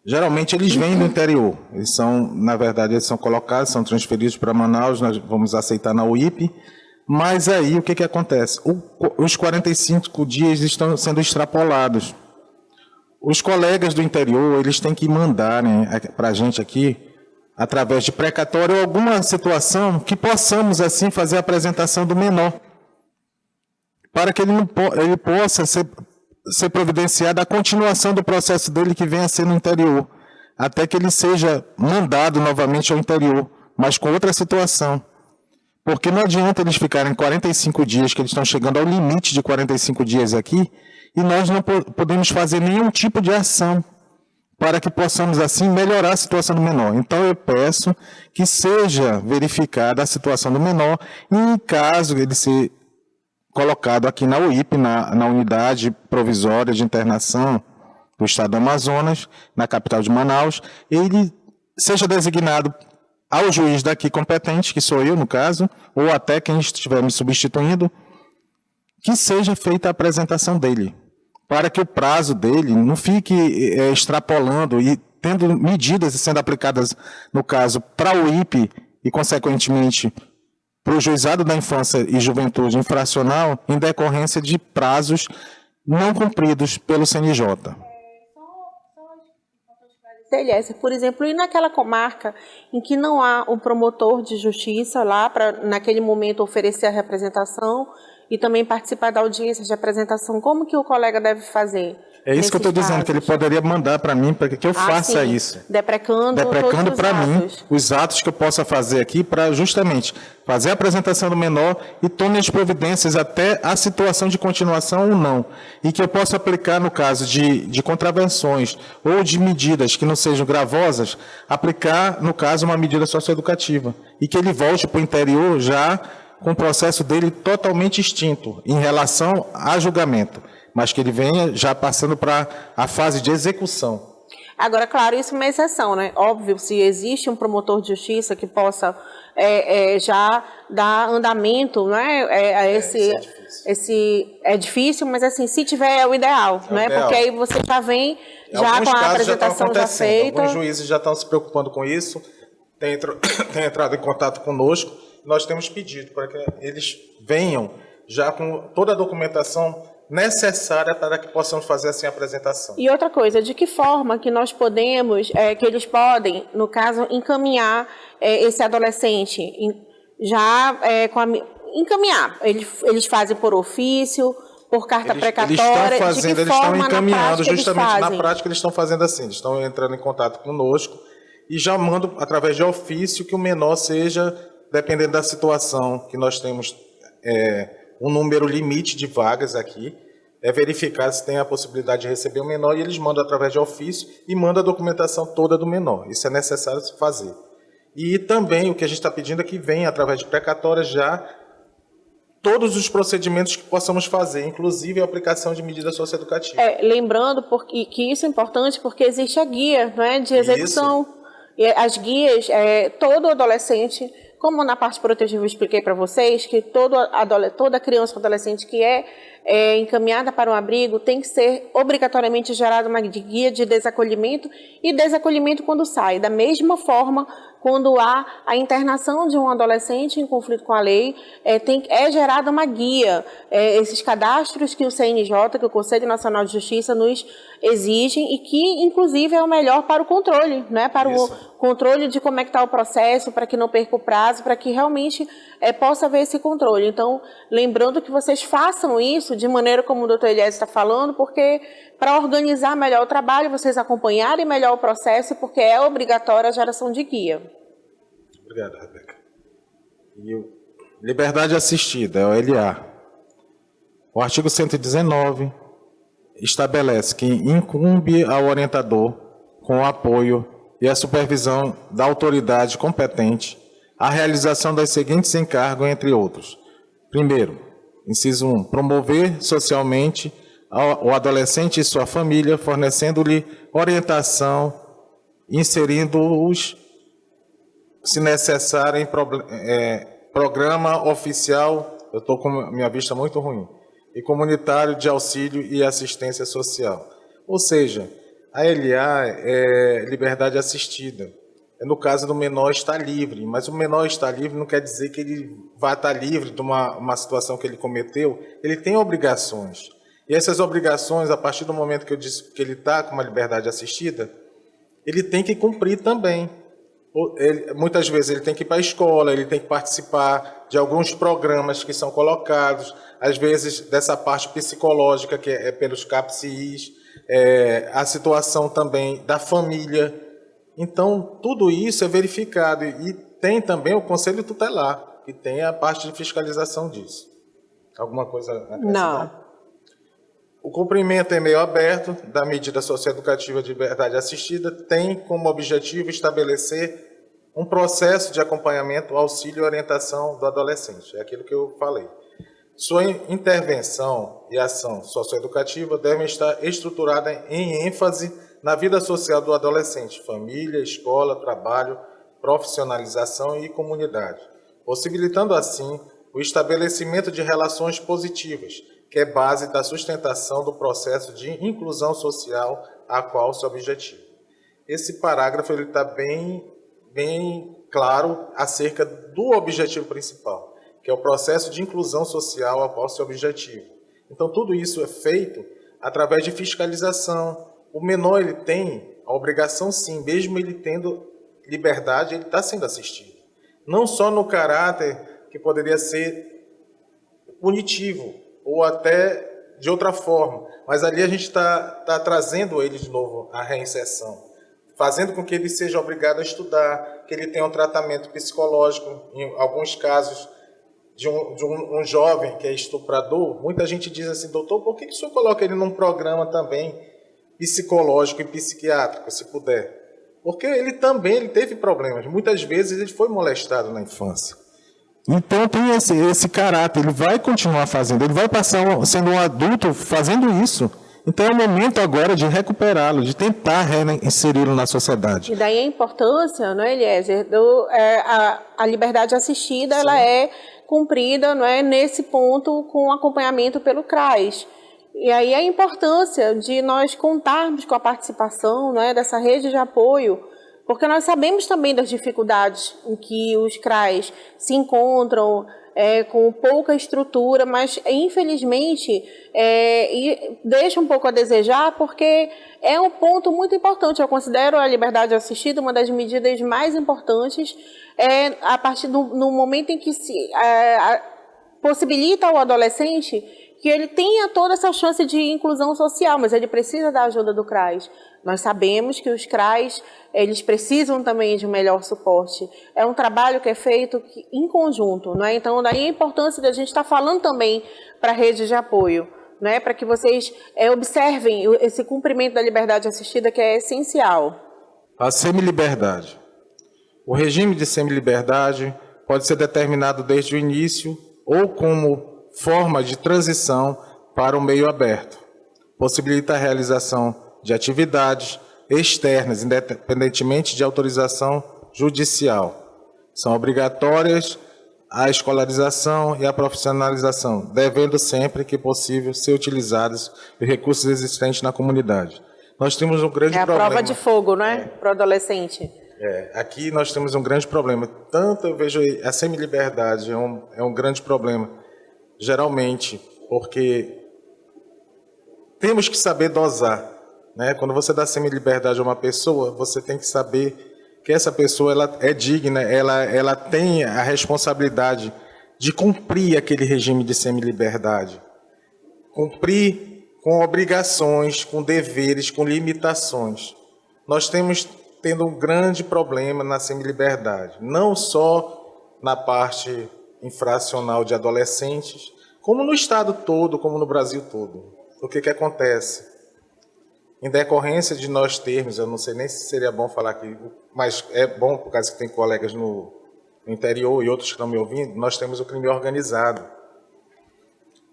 [SPEAKER 2] Geralmente eles vêm do interior, eles são colocados, são transferidos para Manaus, nós vamos aceitar na UIP, mas aí o que acontece? Os 45 dias estão sendo extrapolados. Os colegas do interior, eles têm que mandar para a gente aqui, através de precatório, ou alguma situação que possamos, assim, fazer a apresentação do menor, para que ele possa ser providenciado a continuação do processo dele que venha a ser no interior, até que ele seja mandado novamente ao interior, mas com outra situação. Porque não adianta eles ficarem 45 dias, que eles estão chegando ao limite de 45 dias aqui, e nós não podemos fazer nenhum tipo de ação para que possamos, assim, melhorar a situação do menor. Então, eu peço que seja verificada a situação do menor e, em caso ele ser colocado aqui na UIP, na Unidade Provisória de Internação do Estado do Amazonas, na capital de Manaus, ele seja designado ao juiz daqui competente, que sou eu, no caso, ou até quem estiver me substituindo, que seja feita a apresentação dele, para que o prazo dele não fique extrapolando e tendo medidas sendo aplicadas, no caso, para o IPE e, consequentemente, para o Juizado da Infância e Juventude Infracional, em decorrência de prazos não cumpridos pelo CNJ.
[SPEAKER 1] Por exemplo, e naquela comarca em que não há um promotor de justiça lá para, naquele momento, oferecer a representação e também participar da audiência de apresentação, como que o colega deve fazer?
[SPEAKER 2] É isso que eu estou dizendo, que ele poderia mandar para mim, para que eu faça
[SPEAKER 1] sim,
[SPEAKER 2] isso.
[SPEAKER 1] Deprecando
[SPEAKER 2] para mim os atos que eu possa fazer aqui, para justamente fazer a apresentação do menor e tome as providências até a situação de continuação ou não. E que eu possa aplicar, no caso de contravenções ou de medidas que não sejam gravosas, aplicar, no caso, uma medida socioeducativa. E que ele volte para o interior já com o processo dele totalmente extinto em relação a julgamento, mas que ele venha já passando para a fase de execução.
[SPEAKER 1] Agora, claro, isso é uma exceção, né? Óbvio, se existe um promotor de justiça que possa já dar andamento, né? É difícil, mas assim, se tiver é o ideal, né?
[SPEAKER 2] Ideal.
[SPEAKER 1] Porque aí você já vem já com a apresentação já feita.
[SPEAKER 2] Alguns juízes já estão se preocupando com isso, têm entrado em contato conosco. Nós temos pedido para que eles venham já com toda a documentação necessária para que possamos fazer assim a apresentação.
[SPEAKER 1] E outra coisa, de que forma que nós podemos, que eles podem, no caso, encaminhar esse adolescente, encaminhar, eles fazem por ofício, por carta precatória,
[SPEAKER 2] eles estão encaminhando, justamente na prática eles estão fazendo assim, eles estão entrando em contato conosco e já mandam através de ofício que o menor seja, dependendo da situação, que nós temos um número limite de vagas aqui, é verificar se tem a possibilidade de receber o menor, e eles mandam através de ofício e mandam a documentação toda do menor. Isso é necessário se fazer. E também o que a gente está pedindo é que venha, através de precatória, já todos os procedimentos que possamos fazer, inclusive a aplicação de medida socioeducativa.
[SPEAKER 1] Lembrando que isso é importante porque existe a guia, não é, de execução. Isso. E as guias, todo adolescente, como na parte protetiva eu expliquei para vocês, que toda criança ou adolescente que é encaminhada para um abrigo tem que ser obrigatoriamente gerada uma guia de desacolhimento e desacolhimento quando sai. Da mesma forma, quando há a internação de um adolescente em conflito com a lei, é gerada uma guia. Esses cadastros que o CNJ, que o Conselho Nacional de Justiça, nos exigem e que, inclusive, é o melhor para o controle, né? Para o controle de como é que está o processo, para que não perca o prazo, para que realmente possa haver esse controle. Então, lembrando que vocês façam isso de maneira como o doutor Elias está falando, porque para organizar melhor o trabalho, vocês acompanharem melhor o processo, porque é obrigatória a geração de guia.
[SPEAKER 2] Obrigado, Rebeca. E liberdade assistida, é o LA. O artigo 119 estabelece que incumbe ao orientador, com o apoio e a supervisão da autoridade competente, a realização das seguintes encargos, entre outros. Primeiro, inciso 1, promover socialmente o adolescente e sua família, fornecendo-lhe orientação, inserindo-os, se necessário, em programa oficial, eu estou com minha vista muito ruim, e comunitário de auxílio e assistência social. Ou seja, a LA é liberdade assistida. No caso do menor estar livre, mas o menor estar livre não quer dizer que ele vai estar livre de uma situação que ele cometeu. Ele tem obrigações. E essas obrigações, a partir do momento que eu disse que ele está com uma liberdade assistida, ele tem que cumprir também. Muitas vezes ele tem que ir para a escola, ele tem que participar de alguns programas que são colocados, às vezes dessa parte psicológica, que é pelos CAPCIs, a situação também da família. Então, tudo isso é verificado e tem também o Conselho Tutelar, que tem a parte de fiscalização disso. Alguma coisa a acrescentar?
[SPEAKER 1] Não.
[SPEAKER 2] O cumprimento em meio aberto da medida socioeducativa de liberdade assistida tem como objetivo estabelecer um processo de acompanhamento, auxílio e orientação do adolescente. É aquilo que eu falei. Sua intervenção e ação socioeducativa devem estar estruturadas em ênfase na vida social do adolescente, família, escola, trabalho, profissionalização e comunidade, possibilitando assim o estabelecimento de relações positivas, que é base da sustentação do processo de inclusão social a qual se objetiva. Esse parágrafo está bem claro acerca do objetivo principal, que é o processo de inclusão social a qual se objetiva. Então, tudo isso é feito através de fiscalização. O menor ele tem a obrigação, sim, mesmo ele tendo liberdade, ele está sendo assistido. Não só no caráter que poderia ser punitivo, ou até de outra forma, mas ali a gente está trazendo ele de novo à reinserção, fazendo com que ele seja obrigado a estudar, que ele tenha um tratamento psicológico. Em alguns casos de um jovem que é estuprador, muita gente diz assim: doutor, por que o senhor coloca ele num programa também psicológico e psiquiátrico, se puder? Porque ele também teve problemas. Muitas vezes ele foi molestado na infância.
[SPEAKER 3] Então tem esse caráter, ele vai continuar fazendo, ele vai passar sendo um adulto fazendo isso. Então é o momento agora de recuperá-lo, de tentar reinseri-lo na sociedade.
[SPEAKER 1] E daí a importância, não é, Eliezer, a liberdade assistida, sim, ela é cumprida, não é, nesse ponto com acompanhamento pelo CRAS. E aí a importância de nós contarmos com a participação, não é, dessa rede de apoio, porque nós sabemos também das dificuldades em que os CRAs se encontram, com pouca estrutura, mas infelizmente deixa um pouco a desejar, porque é um ponto muito importante. Eu considero a liberdade assistida uma das medidas mais importantes, a partir no momento em que se possibilita ao adolescente que ele tenha toda essa chance de inclusão social, mas ele precisa da ajuda do CRAS. Nós sabemos que os CRAs, eles precisam também de um melhor suporte. É um trabalho que é feito em conjunto, não é? Então, daí a importância da gente estar falando também para a rede de apoio, né, para que vocês observem esse cumprimento da liberdade assistida, que é essencial.
[SPEAKER 2] A semiliberdade. O regime de semiliberdade pode ser determinado desde o início ou como forma de transição para o meio aberto. Possibilita a realização de atividades externas, independentemente de autorização judicial. São obrigatórias a escolarização e a profissionalização, devendo sempre que possível ser utilizados os recursos existentes na comunidade. Nós temos um grande problema. É a
[SPEAKER 1] prova de fogo, né, para o adolescente.
[SPEAKER 2] Aqui nós temos um grande problema. Tanto eu vejo a semiliberdade é um grande problema, geralmente, porque temos que saber dosar, né? Quando você dá semiliberdade a uma pessoa, você tem que saber que essa pessoa ela é digna, ela tem a responsabilidade de cumprir aquele regime de semiliberdade. Cumprir com obrigações, com deveres, com limitações. Nós tendo um grande problema na semiliberdade, não só na parte infracional de adolescentes, como no Estado todo, como no Brasil todo. O que acontece? Em decorrência de nós termos, eu não sei nem se seria bom falar aqui, mas é bom por causa que tem colegas no interior e outros que estão me ouvindo, nós temos o crime organizado.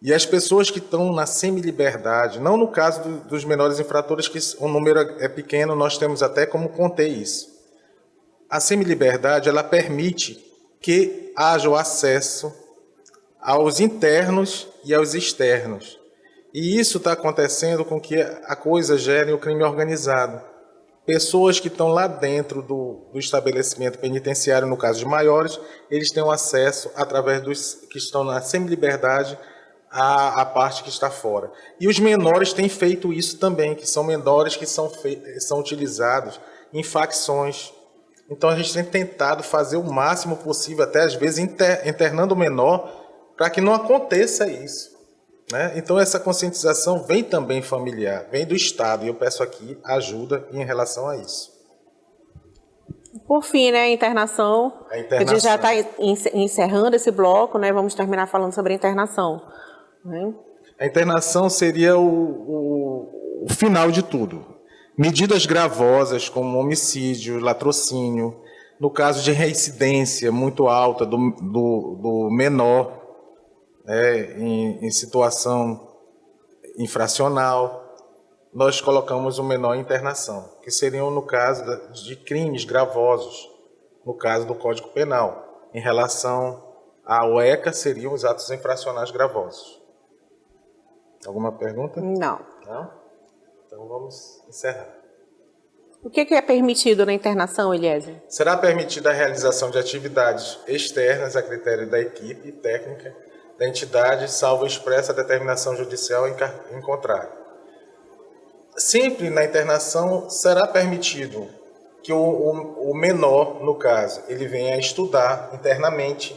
[SPEAKER 2] E as pessoas que estão na semiliberdade, não no caso dos menores infratores, que o número é pequeno, nós temos até como conter isso. A semiliberdade, ela permite que haja o acesso aos internos e aos externos. E isso está acontecendo com que a coisa gere o crime organizado. Pessoas que estão lá dentro do estabelecimento penitenciário, no caso de maiores, eles têm o acesso, através dos que estão na semiliberdade, à parte que está fora. E os menores têm feito isso também, que são menores que são utilizados em facções. Então a gente tem tentado fazer o máximo possível, até às vezes internando o menor, para que não aconteça isso. Né? Então essa conscientização vem também familiar, vem do Estado, e eu peço aqui ajuda em relação a isso.
[SPEAKER 1] Por fim, né, a internação. A gente já está encerrando esse bloco, né, vamos terminar falando sobre a internação. Né?
[SPEAKER 2] A internação seria o final de tudo. Medidas gravosas como homicídio, latrocínio, no caso de reincidência muito alta do menor, em situação infracional, nós colocamos o menor em internação, que seriam no caso de crimes gravosos, no caso do Código Penal. Em relação ao ECA, seriam os atos infracionais gravosos. Alguma pergunta?
[SPEAKER 1] Não.
[SPEAKER 2] Não? Então vamos encerrar.
[SPEAKER 1] O que é permitido na internação, Eliezer?
[SPEAKER 2] Será permitida a realização de atividades externas a critério da equipe técnica da entidade, salvo expressa determinação judicial em contrário. Sempre na internação será permitido que o menor, no caso, ele venha estudar internamente.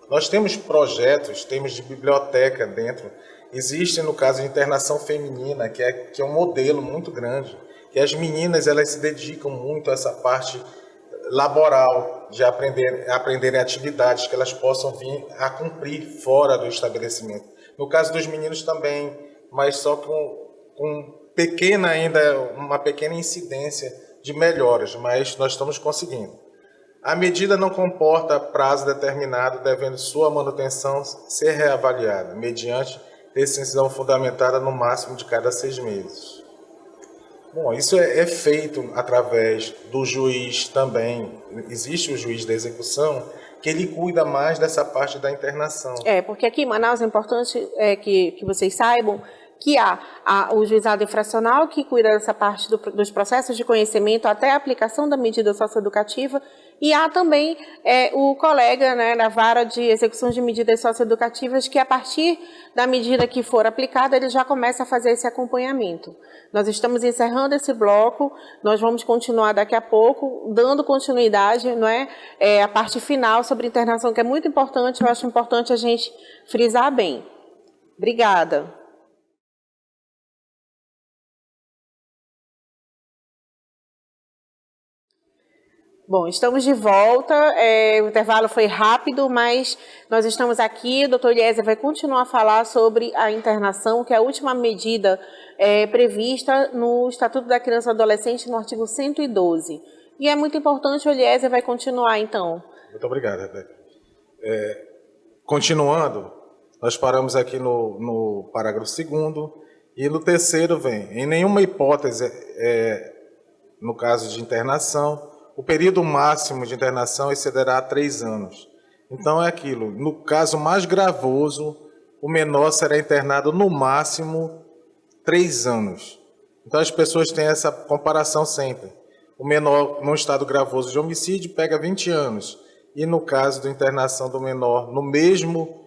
[SPEAKER 2] Nós temos projetos, temos de biblioteca dentro. Existe, no caso, de internação feminina, que é um modelo muito grande, que as meninas elas se dedicam muito a essa parte laboral, de aprenderem atividades que elas possam vir a cumprir fora do estabelecimento. No caso dos meninos também, mas só com uma pequena incidência de melhoras, mas nós estamos conseguindo. A medida não comporta prazo determinado, devendo sua manutenção ser reavaliada, mediante decisão fundamentada no máximo de cada 6 meses. Bom, isso é feito através do juiz também. Existe o juiz da execução, que ele cuida mais dessa parte da internação.
[SPEAKER 1] Porque aqui em Manaus é importante que vocês saibam que há o juizado infracional, que cuida dessa parte dos processos de conhecimento até a aplicação da medida socioeducativa, e há também o colega, né, da vara de execução de medidas socioeducativas, que a partir da medida que for aplicada, ele já começa a fazer esse acompanhamento. Nós estamos encerrando esse bloco, nós vamos continuar daqui a pouco, dando continuidade, não é, a parte final sobre internação, que é muito importante, eu acho importante a gente frisar bem. Obrigada. Bom, estamos de volta, o intervalo foi rápido, mas nós estamos aqui, o doutor Eliezer vai continuar a falar sobre a internação, que é a última medida prevista no Estatuto da Criança e do Adolescente, no artigo 112. E é muito importante, o Eliezer vai continuar, então.
[SPEAKER 2] Muito obrigado, Rebeca. Continuando, nós paramos aqui no parágrafo 2º, e no 3º vem, em nenhuma hipótese, no caso de internação, o período máximo de internação excederá 3 anos. Então é aquilo, no caso mais gravoso, o menor será internado no máximo 3 anos. Então as pessoas têm essa comparação sempre. O menor, num estado gravoso de homicídio, pega 20 anos. E no caso da internação do menor, no mesmo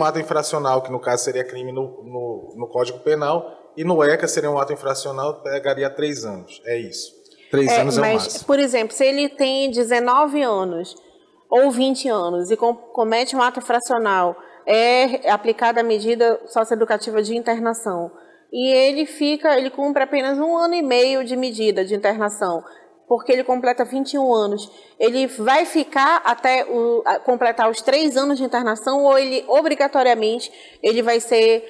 [SPEAKER 2] ato infracional, que no caso seria crime no Código Penal, e no ECA seria um ato infracional, pegaria 3 anos. É isso. 3 anos é o máximo.
[SPEAKER 1] Mas, por exemplo, se ele tem 19 anos ou 20 anos e comete um ato infracional, é aplicada a medida socioeducativa de internação, e ele cumpre apenas 1 ano e meio de medida de internação, porque ele completa 21 anos, ele vai ficar até completar os 3 anos de internação ou ele obrigatoriamente ele vai ser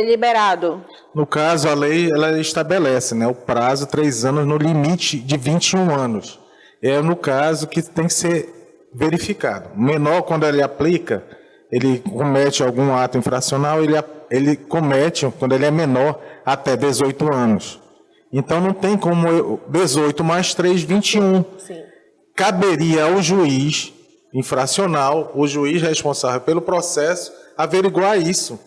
[SPEAKER 1] liberado?
[SPEAKER 3] No caso, a lei ela estabelece, né, o prazo 3 anos no limite de 21 anos. É no caso que tem que ser verificado. O menor, quando ele aplica, ele comete algum ato infracional, ele comete, quando ele é menor, até 18 anos. Então, não tem como 18 mais 3, 21.
[SPEAKER 1] Sim.
[SPEAKER 3] Caberia ao juiz infracional, o juiz responsável pelo processo, averiguar isso,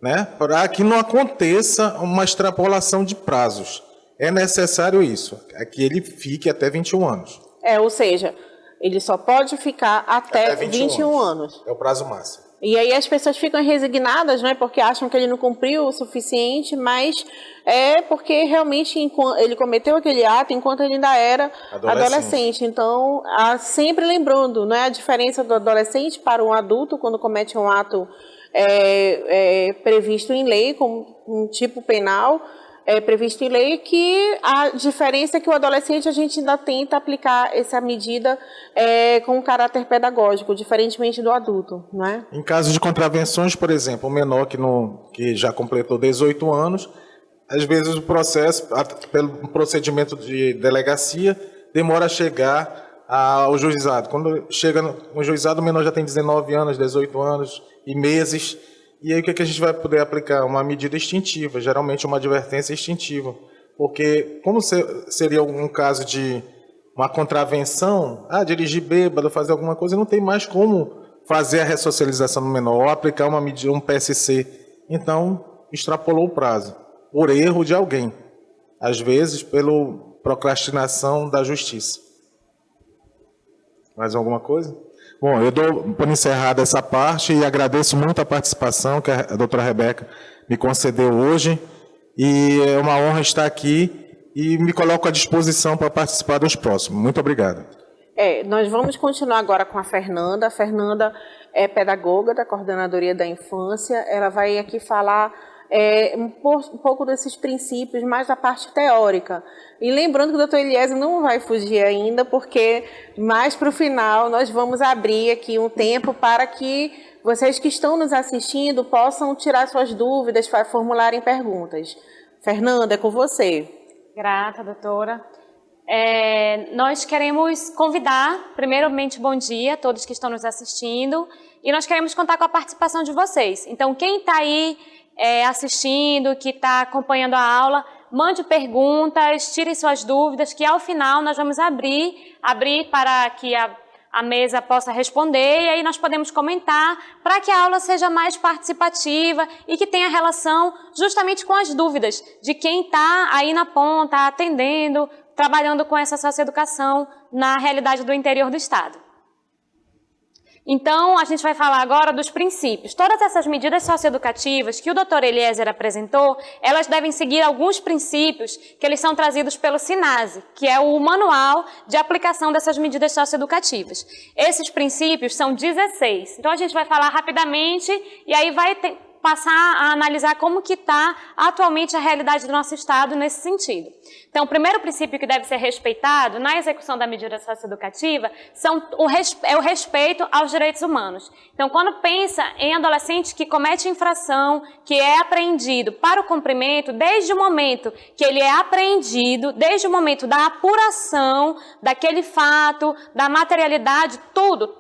[SPEAKER 3] né? Para que não aconteça uma extrapolação de prazos. É necessário isso, que ele fique até 21 anos.
[SPEAKER 1] Ou seja, ele só pode ficar até 21 anos.
[SPEAKER 2] É o prazo máximo.
[SPEAKER 1] E aí as pessoas ficam resignadas, né, porque acham que ele não cumpriu o suficiente, mas é porque realmente ele cometeu aquele ato enquanto ele ainda era adolescente. Então, sempre lembrando, né, a diferença do adolescente para um adulto quando comete um ato previsto em lei, como um tipo penal, previsto em lei, que a diferença é que o adolescente a gente ainda tenta aplicar essa medida com um caráter pedagógico, diferentemente do adulto, não é?
[SPEAKER 3] Em caso de contravenções, por exemplo, o menor que já completou 18 anos, às vezes o processo, pelo procedimento de delegacia, demora a chegar ao juizado. Quando chega no juizado, o menor já tem 19 anos, 18 anos e meses. E aí o que a gente vai poder aplicar? Uma medida extintiva, geralmente uma advertência extintiva. Porque como seria um caso de uma contravenção, dirigir bêbado, fazer alguma coisa, não tem mais como fazer a ressocialização do menor, ou aplicar uma medida, um PSC. Então, extrapolou o prazo, por erro de alguém. Às vezes, pela procrastinação da justiça. Mais alguma coisa? Bom, eu dou por encerrada essa parte e agradeço muito a participação que a doutora Rebeca me concedeu hoje. E é uma honra estar aqui e me coloco à disposição para participar dos próximos. Muito obrigado.
[SPEAKER 1] Nós vamos continuar agora com a Fernanda. A Fernanda é pedagoga da Coordenadoria da Infância. Ela vai aqui falar um pouco desses princípios, mais da parte teórica. E lembrando que o doutor Eliezer não vai fugir ainda, porque mais para o final nós vamos abrir aqui um tempo para que vocês que estão nos assistindo possam tirar suas dúvidas, formularem perguntas. Fernanda, é com você.
[SPEAKER 4] Grata, doutora. Nós queremos convidar, primeiramente, bom dia a todos que estão nos assistindo, e nós queremos contar com a participação de vocês. Então, quem está aí assistindo, que está acompanhando a aula, mande perguntas, tire suas dúvidas, que ao final nós vamos abrir para que a mesa possa responder, e aí nós podemos comentar para que a aula seja mais participativa e que tenha relação justamente com as dúvidas de quem está aí na ponta, atendendo, trabalhando com essa socioeducação na realidade do interior do estado. Então, a gente vai falar agora dos princípios. Todas essas medidas socioeducativas que o Dr. Eliezer apresentou, elas devem seguir alguns princípios que eles são trazidos pelo SINASE, que é o manual de aplicação dessas medidas socioeducativas. Esses princípios são 16. Então, a gente vai falar rapidamente e aí vai passar a analisar como que está atualmente a realidade do nosso Estado nesse sentido. Então, o primeiro princípio que deve ser respeitado na execução da medida socioeducativa é o respeito aos direitos humanos. Então, quando pensa em adolescente que comete infração, que é apreendido para o cumprimento, desde o momento que ele é apreendido, desde o momento da apuração daquele fato, da materialidade, todo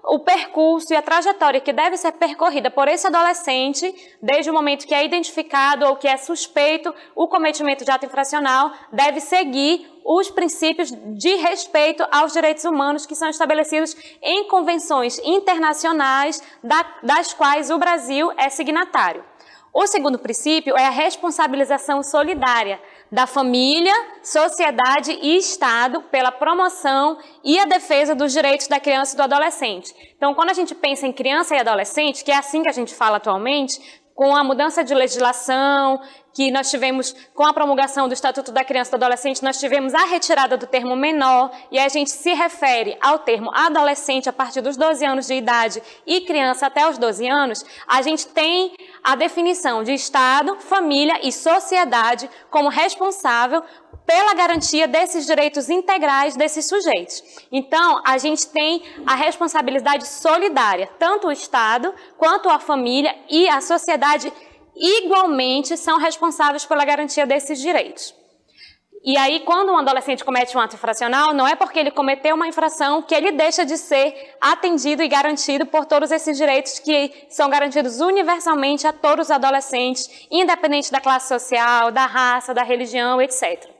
[SPEAKER 4] o percurso e a trajetória que deve ser percorrida por esse adolescente, desde o momento que é identificado ou que é suspeito o cometimento de ato infracional, deve seguir os princípios de respeito aos direitos humanos que são estabelecidos em convenções internacionais, das quais o Brasil é signatário. O segundo princípio é a responsabilização solidária da família, sociedade e Estado pela promoção e a defesa dos direitos da criança e do adolescente. Então, quando a gente pensa em criança e adolescente, que é assim que a gente fala atualmente, com a mudança de legislação que nós tivemos com a promulgação do Estatuto da Criança e do Adolescente, nós tivemos a retirada do termo menor, e a gente se refere ao termo adolescente a partir dos 12 anos de idade e criança até os 12 anos, a gente tem a definição de Estado, família e sociedade como responsável pela garantia desses direitos integrais desses sujeitos. Então, a gente tem a responsabilidade solidária, tanto o Estado quanto a família e a sociedade igualmente são responsáveis pela garantia desses direitos. E aí, quando um adolescente comete um ato infracional, não é porque ele cometeu uma infração que ele deixa de ser atendido e garantido por todos esses direitos que são garantidos universalmente a todos os adolescentes, independente da classe social, da raça, da religião, etc.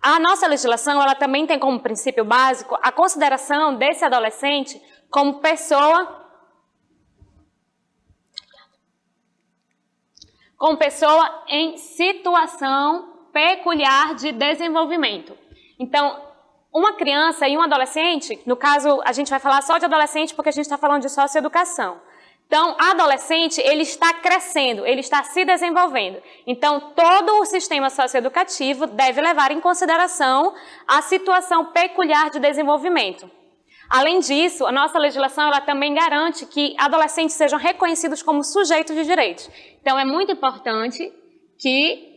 [SPEAKER 4] A nossa legislação, ela também tem como princípio básico a consideração desse adolescente como pessoa em situação peculiar de desenvolvimento. Então, uma criança e um adolescente, no caso, a gente vai falar só de adolescente porque a gente está falando de socioeducação. Então, adolescente, ele está crescendo, ele está se desenvolvendo. Então, todo o sistema socioeducativo deve levar em consideração a situação peculiar de desenvolvimento. Além disso, a nossa legislação ela também garante que adolescentes sejam reconhecidos como sujeitos de direitos. Então, é muito importante que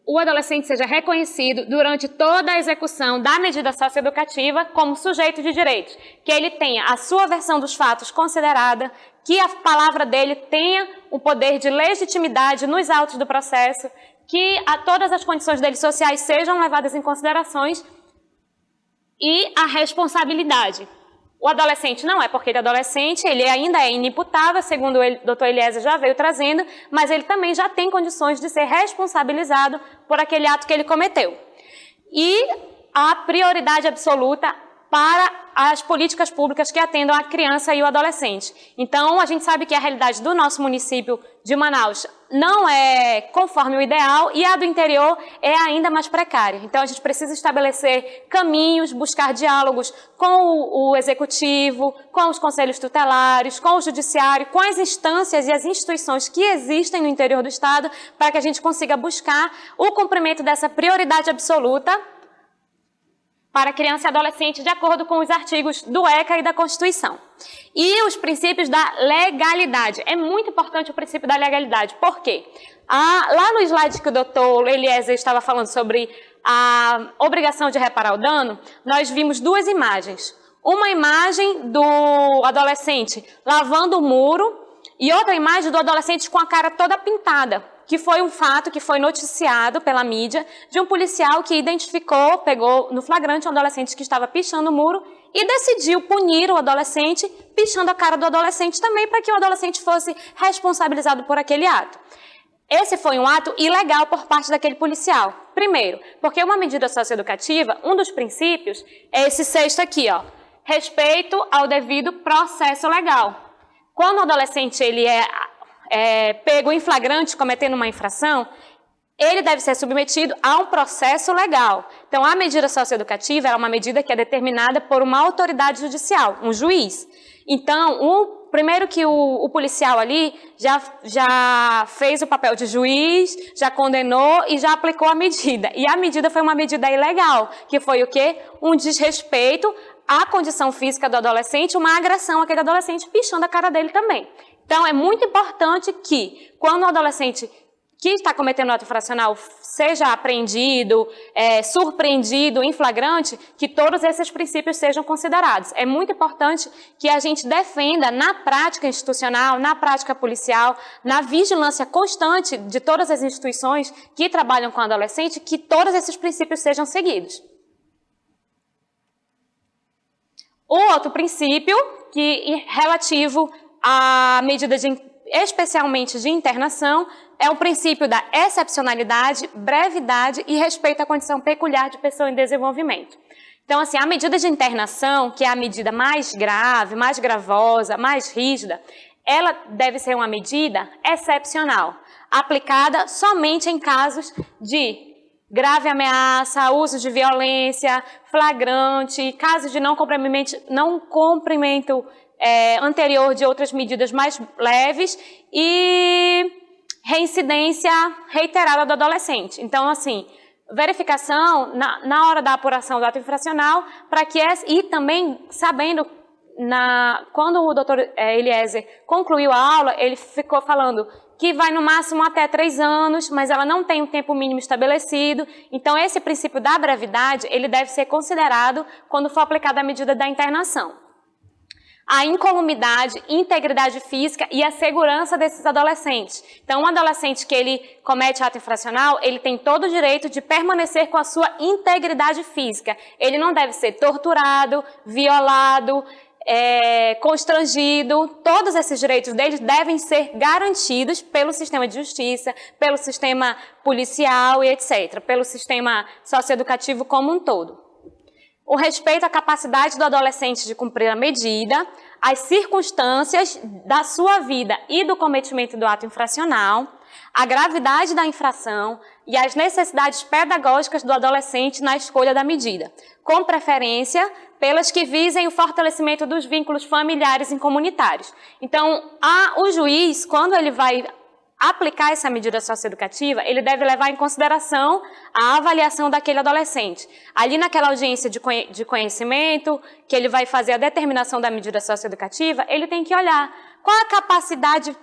[SPEAKER 4] o adolescente seja reconhecido durante toda a execução da medida socioeducativa como sujeito de direitos, que ele tenha a sua versão dos fatos considerada, que a palavra dele tenha o poder de legitimidade nos autos do processo, que todas as condições dele sociais sejam levadas em considerações e a responsabilidade. O adolescente não é porque ele é adolescente, ele ainda é inimputável, segundo o doutor Eliezer já veio trazendo, mas ele também já tem condições de ser responsabilizado por aquele ato que ele cometeu. E a prioridade absoluta para as políticas públicas que atendam a criança e o adolescente. Então, a gente sabe que a realidade do nosso município de Manaus não é conforme o ideal e a do interior é ainda mais precária. Então, a gente precisa estabelecer caminhos, buscar diálogos com o executivo, com os conselhos tutelares, com o judiciário, com as instâncias e as instituições que existem no interior do Estado para que a gente consiga buscar o cumprimento dessa prioridade absoluta para criança e adolescente, de acordo com os artigos do ECA e da Constituição. E os princípios da legalidade. É muito importante o princípio da legalidade. Por quê? Lá no slide que o doutor Eliezer estava falando sobre a obrigação de reparar o dano, nós vimos duas imagens. Uma imagem do adolescente lavando o muro e outra imagem do adolescente com a cara toda pintada, que foi um fato que foi noticiado pela mídia de um policial que identificou, pegou no flagrante um adolescente que estava pichando o muro e decidiu punir o adolescente, pichando a cara do adolescente também, para que o adolescente fosse responsabilizado por aquele ato. Esse foi um ato ilegal por parte daquele policial. Primeiro, porque uma medida socioeducativa, um dos princípios é esse sexto aqui, ó, respeito ao devido processo legal. Quando o adolescente ele é pego em flagrante cometendo uma infração, ele deve ser submetido a um processo legal. Então, a medida socioeducativa é uma medida que é determinada por uma autoridade judicial, um juiz. Então, primeiro que o policial ali já fez o papel de juiz, já condenou e já aplicou a medida. E a medida foi uma medida ilegal, que foi o quê? Um desrespeito a condição física do adolescente uma agressão àquele adolescente, pichando a cara dele também. Então, é muito importante que, quando o adolescente que está cometendo ato infracional seja apreendido, surpreendido em flagrante, que todos esses princípios sejam considerados. É muito importante que a gente defenda na prática institucional, na prática policial, na vigilância constante de todas as instituições que trabalham com adolescente, que todos esses princípios sejam seguidos. O outro princípio, relativo à medida especialmente de internação, é o princípio da excepcionalidade, brevidade e respeito à condição peculiar de pessoa em desenvolvimento. Então, assim, a medida de internação, que é a medida mais grave, mais gravosa, mais rígida, ela deve ser uma medida excepcional, aplicada somente em casos de grave ameaça, uso de violência, flagrante, casos de não cumprimento anterior de outras medidas mais leves e reincidência reiterada do adolescente. Então, assim, verificação na hora da apuração do ato infracional, e também sabendo, quando o doutor Eliezer concluiu a aula, ele ficou falando que vai no máximo até 3 anos, mas ela não tem um tempo mínimo estabelecido. Então, esse princípio da brevidade, ele deve ser considerado quando for aplicada a medida da internação. A incolumidade, integridade física e a segurança desses adolescentes. Então, um adolescente que ele comete ato infracional, ele tem todo o direito de permanecer com a sua integridade física. Ele não deve ser torturado, violado, constrangido. Todos esses direitos deles devem ser garantidos pelo sistema de justiça, pelo sistema policial e etc., pelo sistema socioeducativo como um todo. O respeito à capacidade do adolescente de cumprir a medida, as circunstâncias da sua vida e do cometimento do ato infracional, a gravidade da infração e as necessidades pedagógicas do adolescente na escolha da medida, com preferência pelas que visem o fortalecimento dos vínculos familiares e comunitários. Então, o juiz, quando ele vai aplicar essa medida socioeducativa, ele deve levar em consideração a avaliação daquele adolescente. Ali naquela audiência de conhecimento, que ele vai fazer a determinação da medida socioeducativa, ele tem que olhar qual a capacidade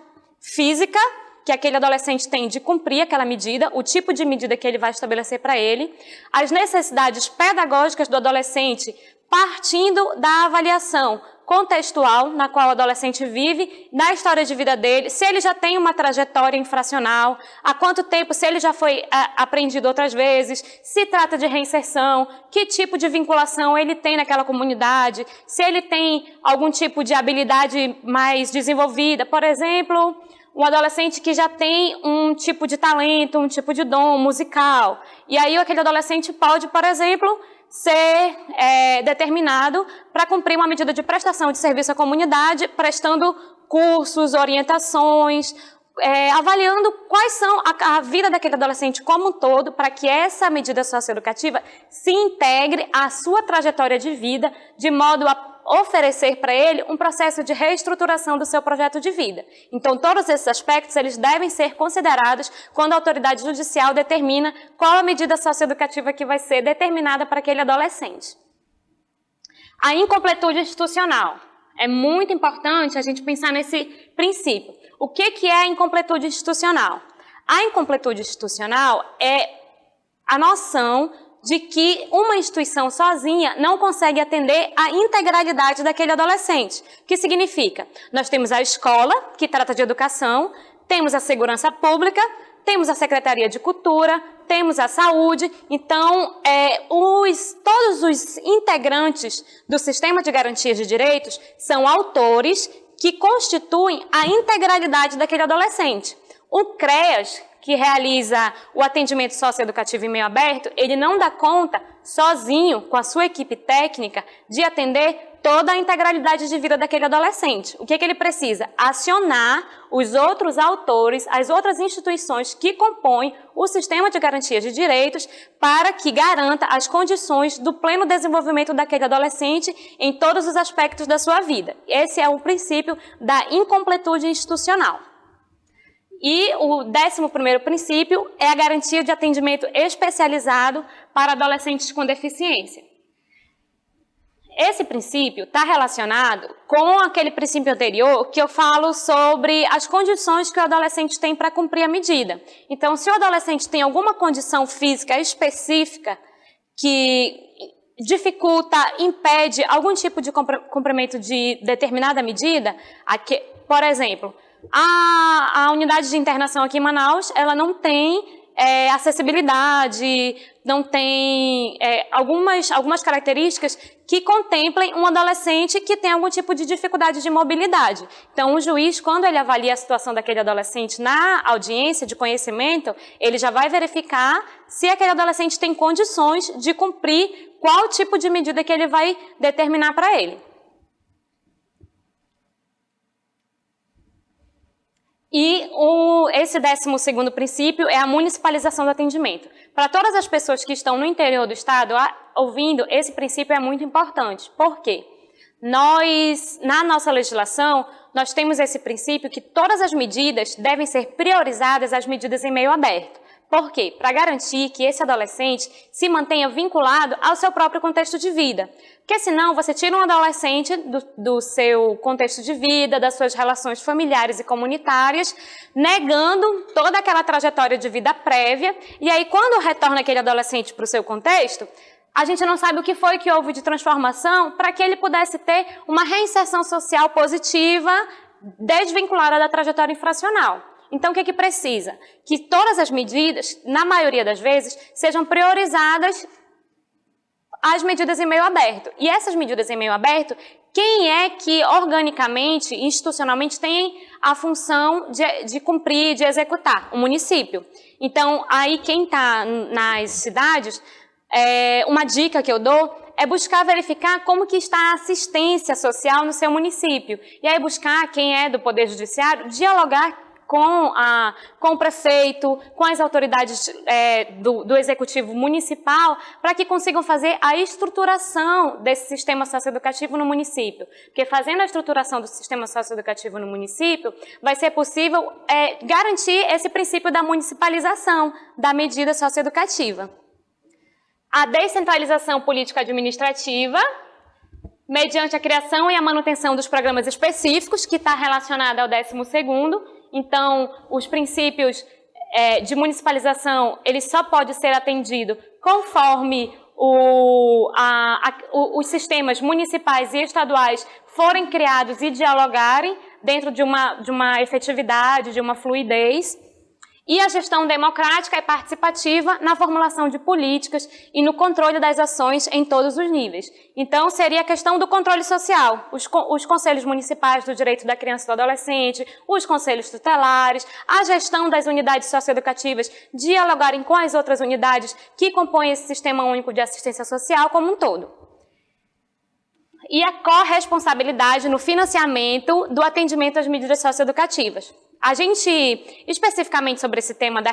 [SPEAKER 4] física que aquele adolescente tem de cumprir aquela medida, o tipo de medida que ele vai estabelecer para ele, as necessidades pedagógicas do adolescente, partindo da avaliação contextual na qual o adolescente vive, na história de vida dele, se ele já tem uma trajetória infracional, há quanto tempo, se ele já foi apreendido outras vezes, se trata de reinserção, que tipo de vinculação ele tem naquela comunidade, se ele tem algum tipo de habilidade mais desenvolvida, por exemplo, um adolescente que já tem um tipo de talento, um tipo de dom musical, e aí aquele adolescente pode, por exemplo, ser determinado para cumprir uma medida de prestação de serviço à comunidade, prestando cursos, orientações, avaliando quais são a vida daquele adolescente como um todo, para que essa medida socioeducativa se integre à sua trajetória de vida, de modo a oferecer para ele um processo de reestruturação do seu projeto de vida. Então, todos esses aspectos, eles devem ser considerados quando a autoridade judicial determina qual a medida socioeducativa que vai ser determinada para aquele adolescente. A incompletude institucional. É muito importante a gente pensar nesse princípio. O que é a incompletude institucional? A incompletude institucional é a noção de que uma instituição sozinha não consegue atender a integralidade daquele adolescente. O que significa? Nós temos a escola, que trata de educação, temos a segurança pública, temos a Secretaria de Cultura, temos a saúde. Então, todos os integrantes do sistema de garantia de direitos são autores que constituem a integralidade daquele adolescente. O CREAS, que realiza o atendimento socioeducativo em meio aberto, ele não dá conta, sozinho, com a sua equipe técnica, de atender toda a integralidade de vida daquele adolescente. O que ele precisa? Acionar os outros autores, as outras instituições que compõem o sistema de garantia de direitos para que garanta as condições do pleno desenvolvimento daquele adolescente em todos os aspectos da sua vida. Esse é o princípio da incompletude institucional. E o 11º princípio é a garantia de atendimento especializado para adolescentes com deficiência. esse princípio está relacionado com aquele princípio anterior que eu falo sobre as condições que o adolescente tem para cumprir a medida. Então, se o adolescente tem alguma condição física específica que dificulta, impede algum tipo de cumprimento de determinada medida, por exemplo, a unidade de internação aqui em Manaus, ela não tem acessibilidade, não tem algumas características que contemplem um adolescente que tem algum tipo de dificuldade de mobilidade. Então, o juiz, quando ele avalia a situação daquele adolescente na audiência de conhecimento, ele já vai verificar se aquele adolescente tem condições de cumprir qual tipo de medida que ele vai determinar para ele. E esse 12º princípio é a municipalização do atendimento. Para todas as pessoas que estão no interior do estado ouvindo, esse princípio é muito importante. Por quê? Na nossa legislação, nós temos esse princípio que todas as medidas devem ser priorizadas às medidas em meio aberto. Por quê? Para garantir que esse adolescente se mantenha vinculado ao seu próprio contexto de vida. Porque senão você tira um adolescente do seu contexto de vida, das suas relações familiares e comunitárias, negando toda aquela trajetória de vida prévia, e aí quando retorna aquele adolescente para o seu contexto, a gente não sabe o que foi que houve de transformação para que ele pudesse ter uma reinserção social positiva, desvinculada da trajetória infracional. Então, o que é que precisa? Que todas as medidas, na maioria das vezes, sejam priorizadas às medidas em meio aberto. E essas medidas em meio aberto, quem é que organicamente, institucionalmente, tem a função de cumprir, de executar? O município. Então, aí quem está nas cidades, uma dica que eu dou é buscar verificar como que está a assistência social no seu município. E aí buscar quem é do Poder Judiciário, dialogar com o prefeito, com as autoridades do executivo municipal, para que consigam fazer a estruturação desse sistema socioeducativo no município. Porque fazendo a estruturação do sistema socioeducativo no município, vai ser possível garantir esse princípio da municipalização da medida socioeducativa. A descentralização político-administrativa, mediante a criação e a manutenção dos programas específicos, que está relacionada ao 12º. Então, os princípios de municipalização, ele só pode ser atendido conforme os sistemas municipais e estaduais forem criados e dialogarem dentro de uma efetividade, de uma fluidez. E a gestão democrática e participativa na formulação de políticas e no controle das ações em todos os níveis. Então, seria a questão do controle social, os conselhos municipais do direito da criança e do adolescente, os conselhos tutelares, a gestão das unidades socioeducativas, dialogarem com as outras unidades que compõem esse sistema único de assistência social como um todo. E a corresponsabilidade no financiamento do atendimento às medidas socioeducativas. A gente, especificamente sobre esse tema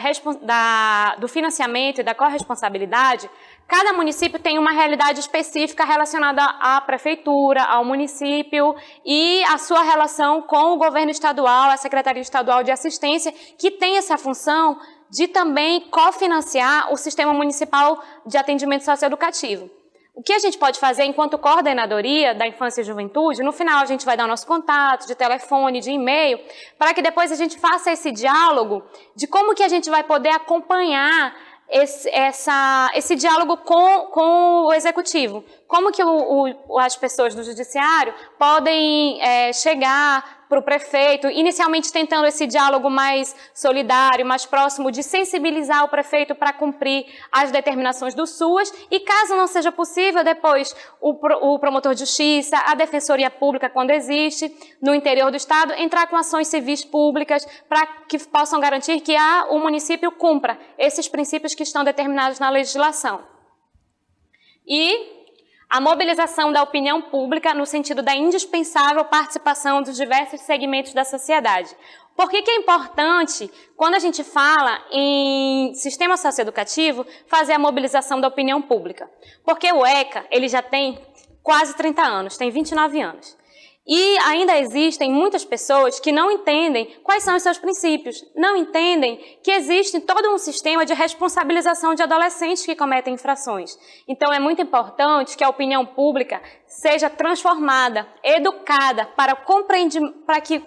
[SPEAKER 4] do financiamento e da corresponsabilidade, cada município tem uma realidade específica relacionada à prefeitura, ao município e a sua relação com o governo estadual, a Secretaria Estadual de Assistência, que tem essa função de também cofinanciar o sistema municipal de atendimento socioeducativo. O que a gente pode fazer enquanto coordenadoria da infância e juventude, no final a gente vai dar o nosso contato de telefone, de e-mail, para que depois a gente faça esse diálogo de como que a gente vai poder acompanhar esse diálogo com o executivo. Como que as pessoas do judiciário podem chegar para o prefeito, inicialmente tentando esse diálogo mais solidário, mais próximo, de sensibilizar o prefeito para cumprir as determinações do SUAS, e caso não seja possível, depois o promotor de justiça, a defensoria pública, quando existe, no interior do estado, entrar com ações civis públicas para que possam garantir que o município cumpra esses princípios que estão determinados na legislação. E a mobilização da opinião pública no sentido da indispensável participação dos diversos segmentos da sociedade. Por que é importante, quando a gente fala em sistema socioeducativo, fazer a mobilização da opinião pública? Porque o ECA, ele já tem quase 30 anos, tem 29 anos. E ainda existem muitas pessoas que não entendem quais são os seus princípios, não entendem que existe todo um sistema de responsabilização de adolescentes que cometem infrações. Então é muito importante que a opinião pública seja transformada, educada, para que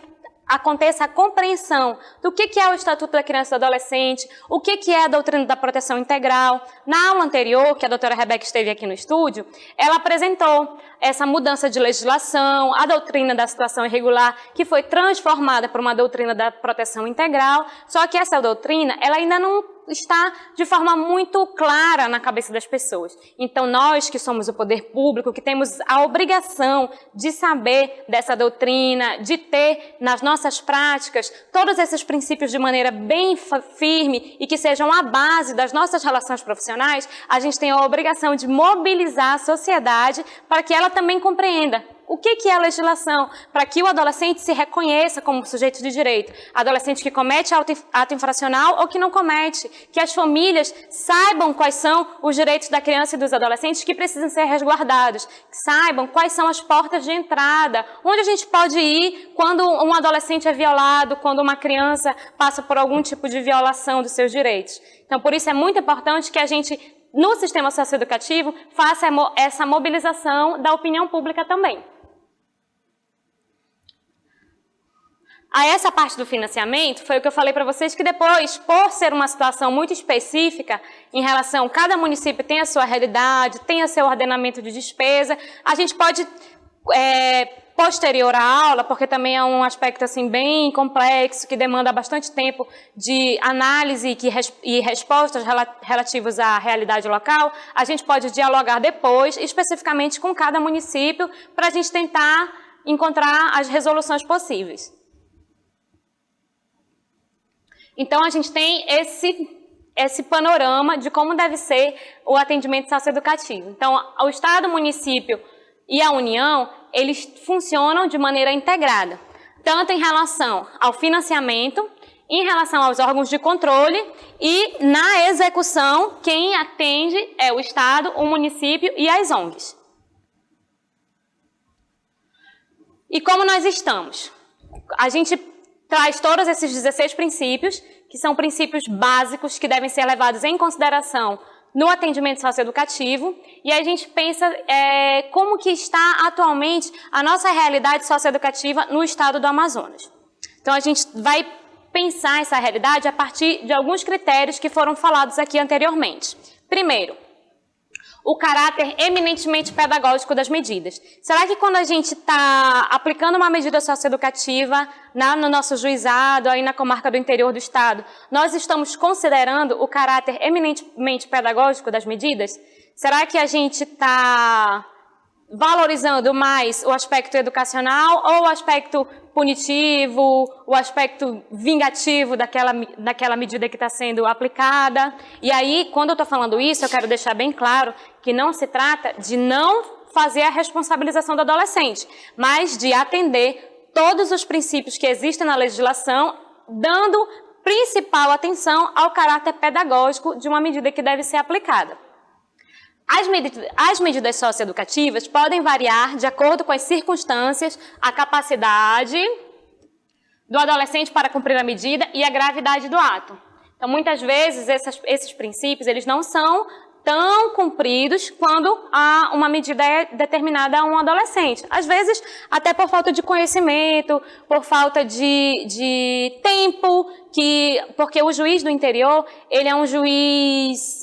[SPEAKER 4] aconteça a compreensão do que é o Estatuto da Criança e do Adolescente, o que é a doutrina da proteção integral. Na aula anterior, que a doutora Rebeca esteve aqui no estúdio, ela apresentou essa mudança de legislação, a doutrina da situação irregular, que foi transformada por uma doutrina da proteção integral, só que essa doutrina, ela ainda não está de forma muito clara na cabeça das pessoas. Então, nós que somos o poder público, que temos a obrigação de saber dessa doutrina, de ter nas nossas práticas todos esses princípios de maneira bem firme e que sejam a base das nossas relações profissionais, a gente tem a obrigação de mobilizar a sociedade para que ela também compreenda o que é a legislação, para que o adolescente se reconheça como sujeito de direito. Adolescente que comete ato infracional ou que não comete. Que as famílias saibam quais são os direitos da criança e dos adolescentes que precisam ser resguardados. Que saibam quais são as portas de entrada, onde a gente pode ir quando um adolescente é violado, quando uma criança passa por algum tipo de violação dos seus direitos. Então, por isso é muito importante que a gente, no sistema socioeducativo, faça essa mobilização da opinião pública também. A essa parte do financiamento, foi o que eu falei para vocês, que depois, por ser uma situação muito específica, em relação, cada município tem a sua realidade, tem o seu ordenamento de despesa, a gente pode, posterior à aula, porque também é um aspecto assim, bem complexo, que demanda bastante tempo de análise e respostas relativos à realidade local, a gente pode dialogar depois, especificamente com cada município, para a gente tentar encontrar as resoluções possíveis. Então, a gente tem esse panorama de como deve ser o atendimento socioeducativo. Então, o Estado, o município e a União, eles funcionam de maneira integrada, tanto em relação ao financiamento, em relação aos órgãos de controle e, na execução, quem atende é o Estado, o município e as ONGs. E como nós estamos? A gente traz todos esses 16 princípios, que são princípios básicos que devem ser levados em consideração no atendimento socioeducativo, e a gente pensa como que está atualmente a nossa realidade socioeducativa no estado do Amazonas. Então, a gente vai pensar essa realidade a partir de alguns critérios que foram falados aqui anteriormente. Primeiro, o caráter eminentemente pedagógico das medidas. Será que quando a gente está aplicando uma medida socioeducativa no nosso juizado, aí na comarca do interior do estado, nós estamos considerando o caráter eminentemente pedagógico das medidas? Será que a gente está valorizando mais o aspecto educacional ou o aspecto punitivo, o aspecto vingativo daquela medida que está sendo aplicada? E aí, quando eu estou falando isso, eu quero deixar bem claro que não se trata de não fazer a responsabilização do adolescente, mas de atender todos os princípios que existem na legislação, dando principal atenção ao caráter pedagógico de uma medida que deve ser aplicada. As medidas socioeducativas podem variar de acordo com as circunstâncias, a capacidade do adolescente para cumprir a medida e a gravidade do ato. Então, muitas vezes, esses princípios eles não são tão cumpridos quando uma medida é determinada a um adolescente. Às vezes, até por falta de conhecimento, por falta de tempo, porque o juiz do interior, ele é um juiz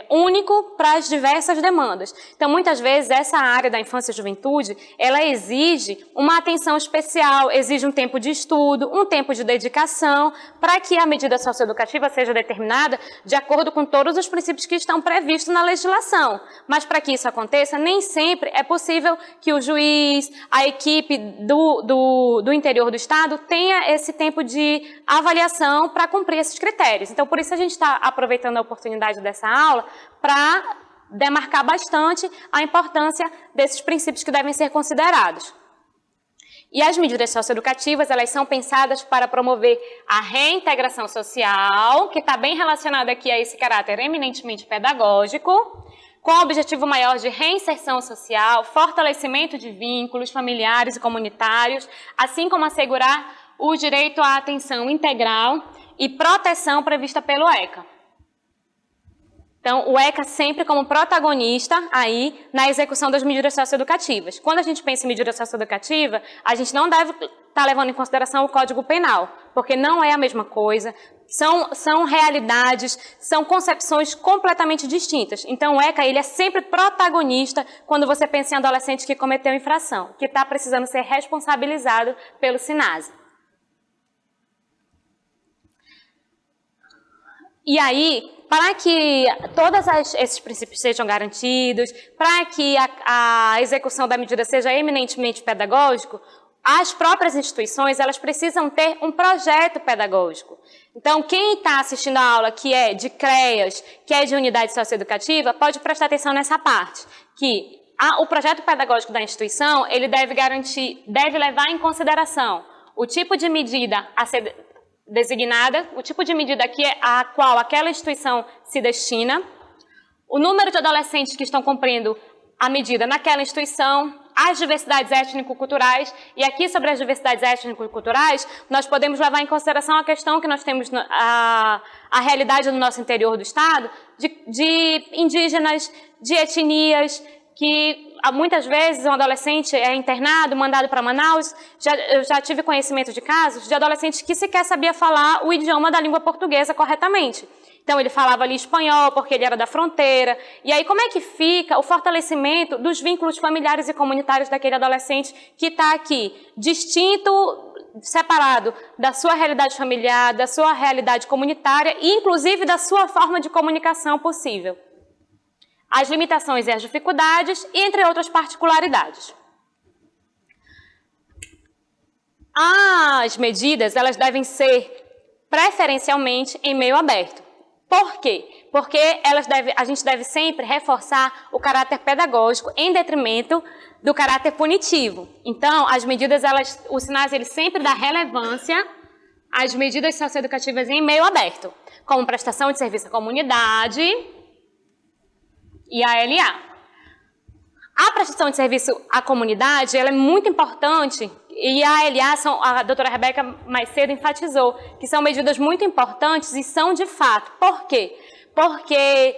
[SPEAKER 4] único para as diversas demandas. Então, muitas vezes, essa área da infância e juventude, ela exige uma atenção especial, exige um tempo de estudo, um tempo de dedicação, para que a medida socioeducativa seja determinada de acordo com todos os princípios que estão previstos na legislação. Mas, para que isso aconteça, nem sempre é possível que o juiz, a equipe do interior do estado, tenha esse tempo de avaliação para cumprir esses critérios. Então, por isso a gente está aproveitando a oportunidade dessa aula para demarcar bastante a importância desses princípios que devem ser considerados. E as medidas socioeducativas, elas são pensadas para promover a reintegração social, que está bem relacionada aqui a esse caráter eminentemente pedagógico, com o objetivo maior de reinserção social, fortalecimento de vínculos familiares e comunitários, assim como assegurar o direito à atenção integral e proteção prevista pelo ECA. Então, o ECA sempre como protagonista aí na execução das medidas socioeducativas. Quando a gente pensa em medida socioeducativa, a gente não deve estar levando em consideração o Código Penal, porque não é a mesma coisa, são realidades, são concepções completamente distintas. Então, o ECA ele é sempre protagonista quando você pensa em adolescente que cometeu infração, que está precisando ser responsabilizado pelo SINASE. E aí, para que todos esses princípios sejam garantidos, para que a execução da medida seja eminentemente pedagógico, as próprias instituições elas precisam ter um projeto pedagógico. Então, quem está assistindo a aula que é de CREAS, que é de unidade socioeducativa, pode prestar atenção nessa parte, que o projeto pedagógico da instituição ele deve levar em consideração o tipo de medida a ser designada, o tipo de medida a qual aquela instituição se destina, o número de adolescentes que estão cumprindo a medida naquela instituição, as diversidades étnico-culturais, e aqui sobre as diversidades étnico-culturais, nós podemos levar em consideração a questão que nós temos, a realidade do nosso interior do Estado, de indígenas, de etnias, que muitas vezes um adolescente é internado, mandado para Manaus. Eu já tive conhecimento de casos de adolescentes que sequer sabia falar o idioma da língua portuguesa corretamente. Então, ele falava ali espanhol porque ele era da fronteira. E aí, como é que fica o fortalecimento dos vínculos familiares e comunitários daquele adolescente que está aqui, distinto, separado da sua realidade familiar, da sua realidade comunitária e, inclusive, da sua forma de comunicação possível? As limitações e as dificuldades, entre outras particularidades. As medidas elas devem ser preferencialmente em meio aberto. Por quê? Porque a gente deve sempre reforçar o caráter pedagógico em detrimento do caráter punitivo. Então, as medidas, o SINASE ele sempre dá relevância às medidas socioeducativas em meio aberto, como prestação de serviço à comunidade e a ALA. A prestação de serviço à comunidade ela é muito importante e a ALA, a doutora Rebeca mais cedo enfatizou, que são medidas muito importantes e são de fato. Por quê? Porque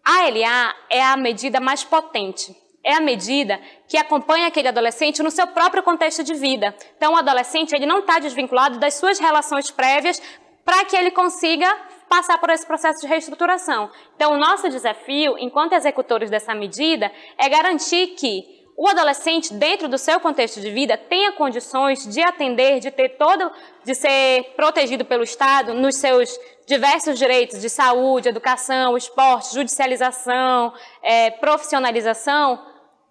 [SPEAKER 4] a ALA é a medida mais potente. É a medida que acompanha aquele adolescente no seu próprio contexto de vida. Então, o adolescente ele não está desvinculado das suas relações prévias para que ele consiga passar por esse processo de reestruturação. Então, o nosso desafio, enquanto executores dessa medida, é garantir que o adolescente, dentro do seu contexto de vida, tenha condições de atender, de ser protegido pelo Estado nos seus diversos direitos de saúde, educação, esporte, judicialização, profissionalização,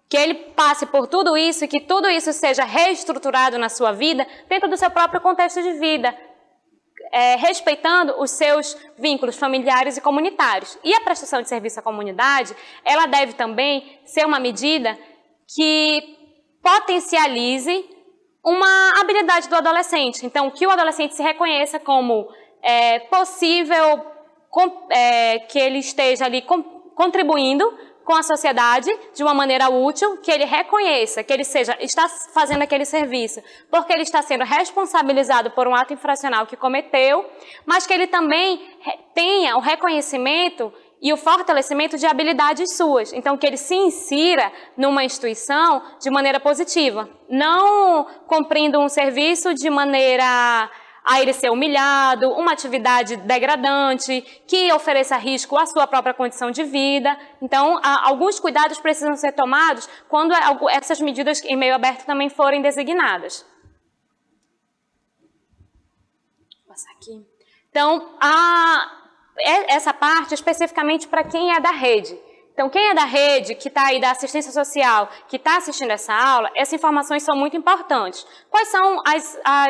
[SPEAKER 4] que ele passe por tudo isso e que tudo isso seja reestruturado na sua vida dentro do seu próprio contexto de vida, respeitando os seus vínculos familiares e comunitários. E a prestação de serviço à comunidade, ela deve também ser uma medida que potencialize uma habilidade do adolescente. Então, que o adolescente se reconheça como possível, que ele esteja ali contribuindo com a sociedade de uma maneira útil, que ele reconheça que ele está fazendo aquele serviço porque ele está sendo responsabilizado por um ato infracional que cometeu, mas que ele também tenha o reconhecimento e o fortalecimento de habilidades suas. Então, que ele se insira numa instituição de maneira positiva, não cumprindo um serviço de maneira a ele ser humilhado, uma atividade degradante, que ofereça risco à sua própria condição de vida. Então, alguns cuidados precisam ser tomados quando essas medidas em meio aberto também forem designadas. Vou passar aqui. Então, essa parte especificamente para quem é da rede. Então, quem é da rede, que está aí da assistência social, que está assistindo essa aula, essas informações são muito importantes. Quais são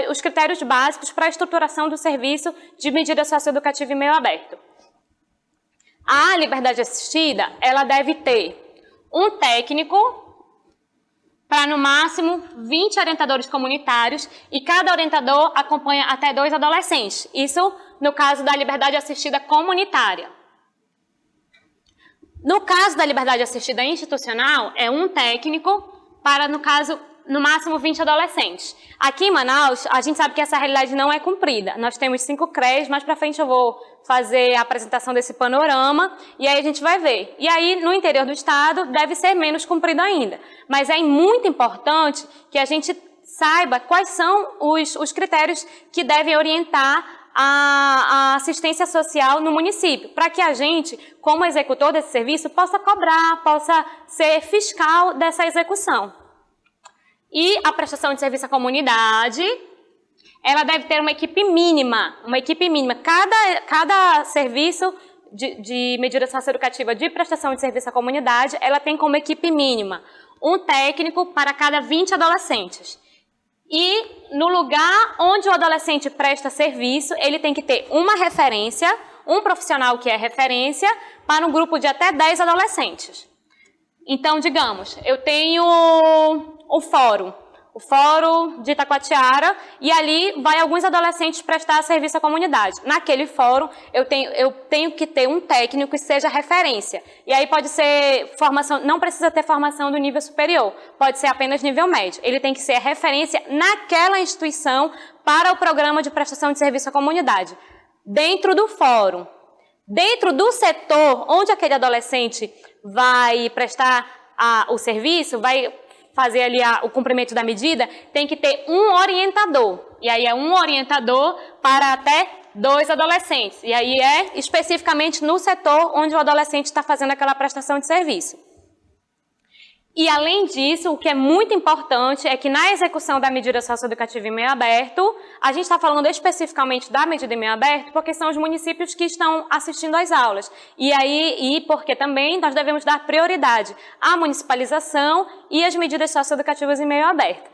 [SPEAKER 4] os critérios básicos para a estruturação do serviço de medida socioeducativa em meio aberto? A liberdade assistida, ela deve ter um técnico para, no máximo, 20 orientadores comunitários e cada orientador acompanha até 2 adolescentes. Isso no caso da liberdade assistida comunitária. No caso da liberdade assistida institucional, é um técnico para, no caso, no máximo 20 adolescentes. Aqui em Manaus, a gente sabe que essa realidade não é cumprida. Nós temos 5 CREs, mais para frente eu vou fazer a apresentação desse panorama, e aí a gente vai ver. E aí, no interior do estado, deve ser menos cumprido ainda. Mas é muito importante que a gente saiba quais são os critérios que devem orientar a assistência social no município, para que a gente, como executor desse serviço, possa cobrar, possa ser fiscal dessa execução. E a prestação de serviço à comunidade, ela deve ter uma equipe mínima. Cada serviço de medida socioeducativa de prestação de serviço à comunidade, ela tem como equipe mínima um técnico para cada 20 adolescentes. E no lugar onde o adolescente presta serviço, ele tem que ter uma referência, um profissional que é referência, para um grupo de até 10 adolescentes. Então, digamos, eu tenho o fórum de Itacoatiara, e ali vai alguns adolescentes prestar serviço à comunidade. Naquele fórum, eu tenho que ter um técnico que seja referência. E aí pode ser formação, não precisa ter formação do nível superior, pode ser apenas nível médio. Ele tem que ser referência naquela instituição para o programa de prestação de serviço à comunidade. Dentro do fórum, dentro do setor onde aquele adolescente vai prestar o serviço, vai fazer ali o cumprimento da medida, tem que ter um orientador. E aí é um orientador para até 2 adolescentes. E aí é especificamente no setor onde o adolescente está fazendo aquela prestação de serviço. E além disso, o que é muito importante é que na execução da medida socioeducativa em meio aberto, a gente está falando especificamente da medida em meio aberto porque são os municípios que estão assistindo às aulas. E porque também nós devemos dar prioridade à municipalização e às medidas socioeducativas em meio aberto.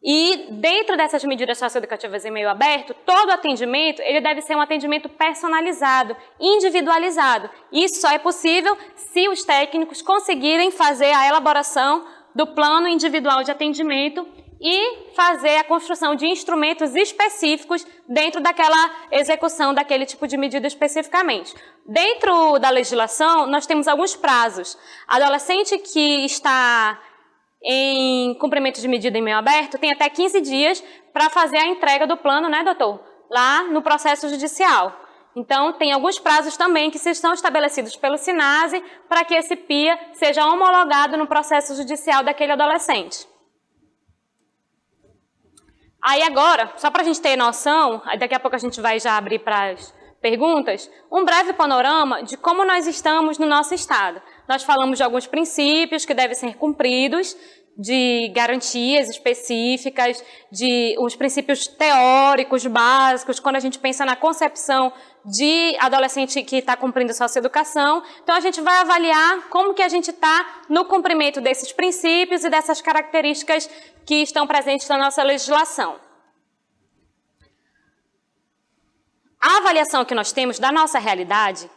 [SPEAKER 4] E dentro dessas medidas socioeducativas em meio aberto, todo atendimento ele deve ser um atendimento personalizado, individualizado. Isso só é possível se os técnicos conseguirem fazer a elaboração do plano individual de atendimento e fazer a construção de instrumentos específicos dentro daquela execução daquele tipo de medida especificamente. Dentro da legislação, nós temos alguns prazos. Adolescente que está em cumprimento de medida em meio aberto, tem até 15 dias para fazer a entrega do plano, né, doutor? Lá no processo judicial. Então, tem alguns prazos também que são estabelecidos pelo SINASE para que esse PIA seja homologado no processo judicial daquele adolescente. Aí agora, só para a gente ter noção, daqui a pouco a gente vai já abrir para as perguntas, um breve panorama de como nós estamos no nosso estado. Nós falamos de alguns princípios que devem ser cumpridos, de garantias específicas, de uns princípios teóricos básicos, quando a gente pensa na concepção de adolescente que está cumprindo socioeducação. Então, a gente vai avaliar como que a gente está no cumprimento desses princípios e dessas características que estão presentes na nossa legislação. A avaliação que nós temos da nossa realidade,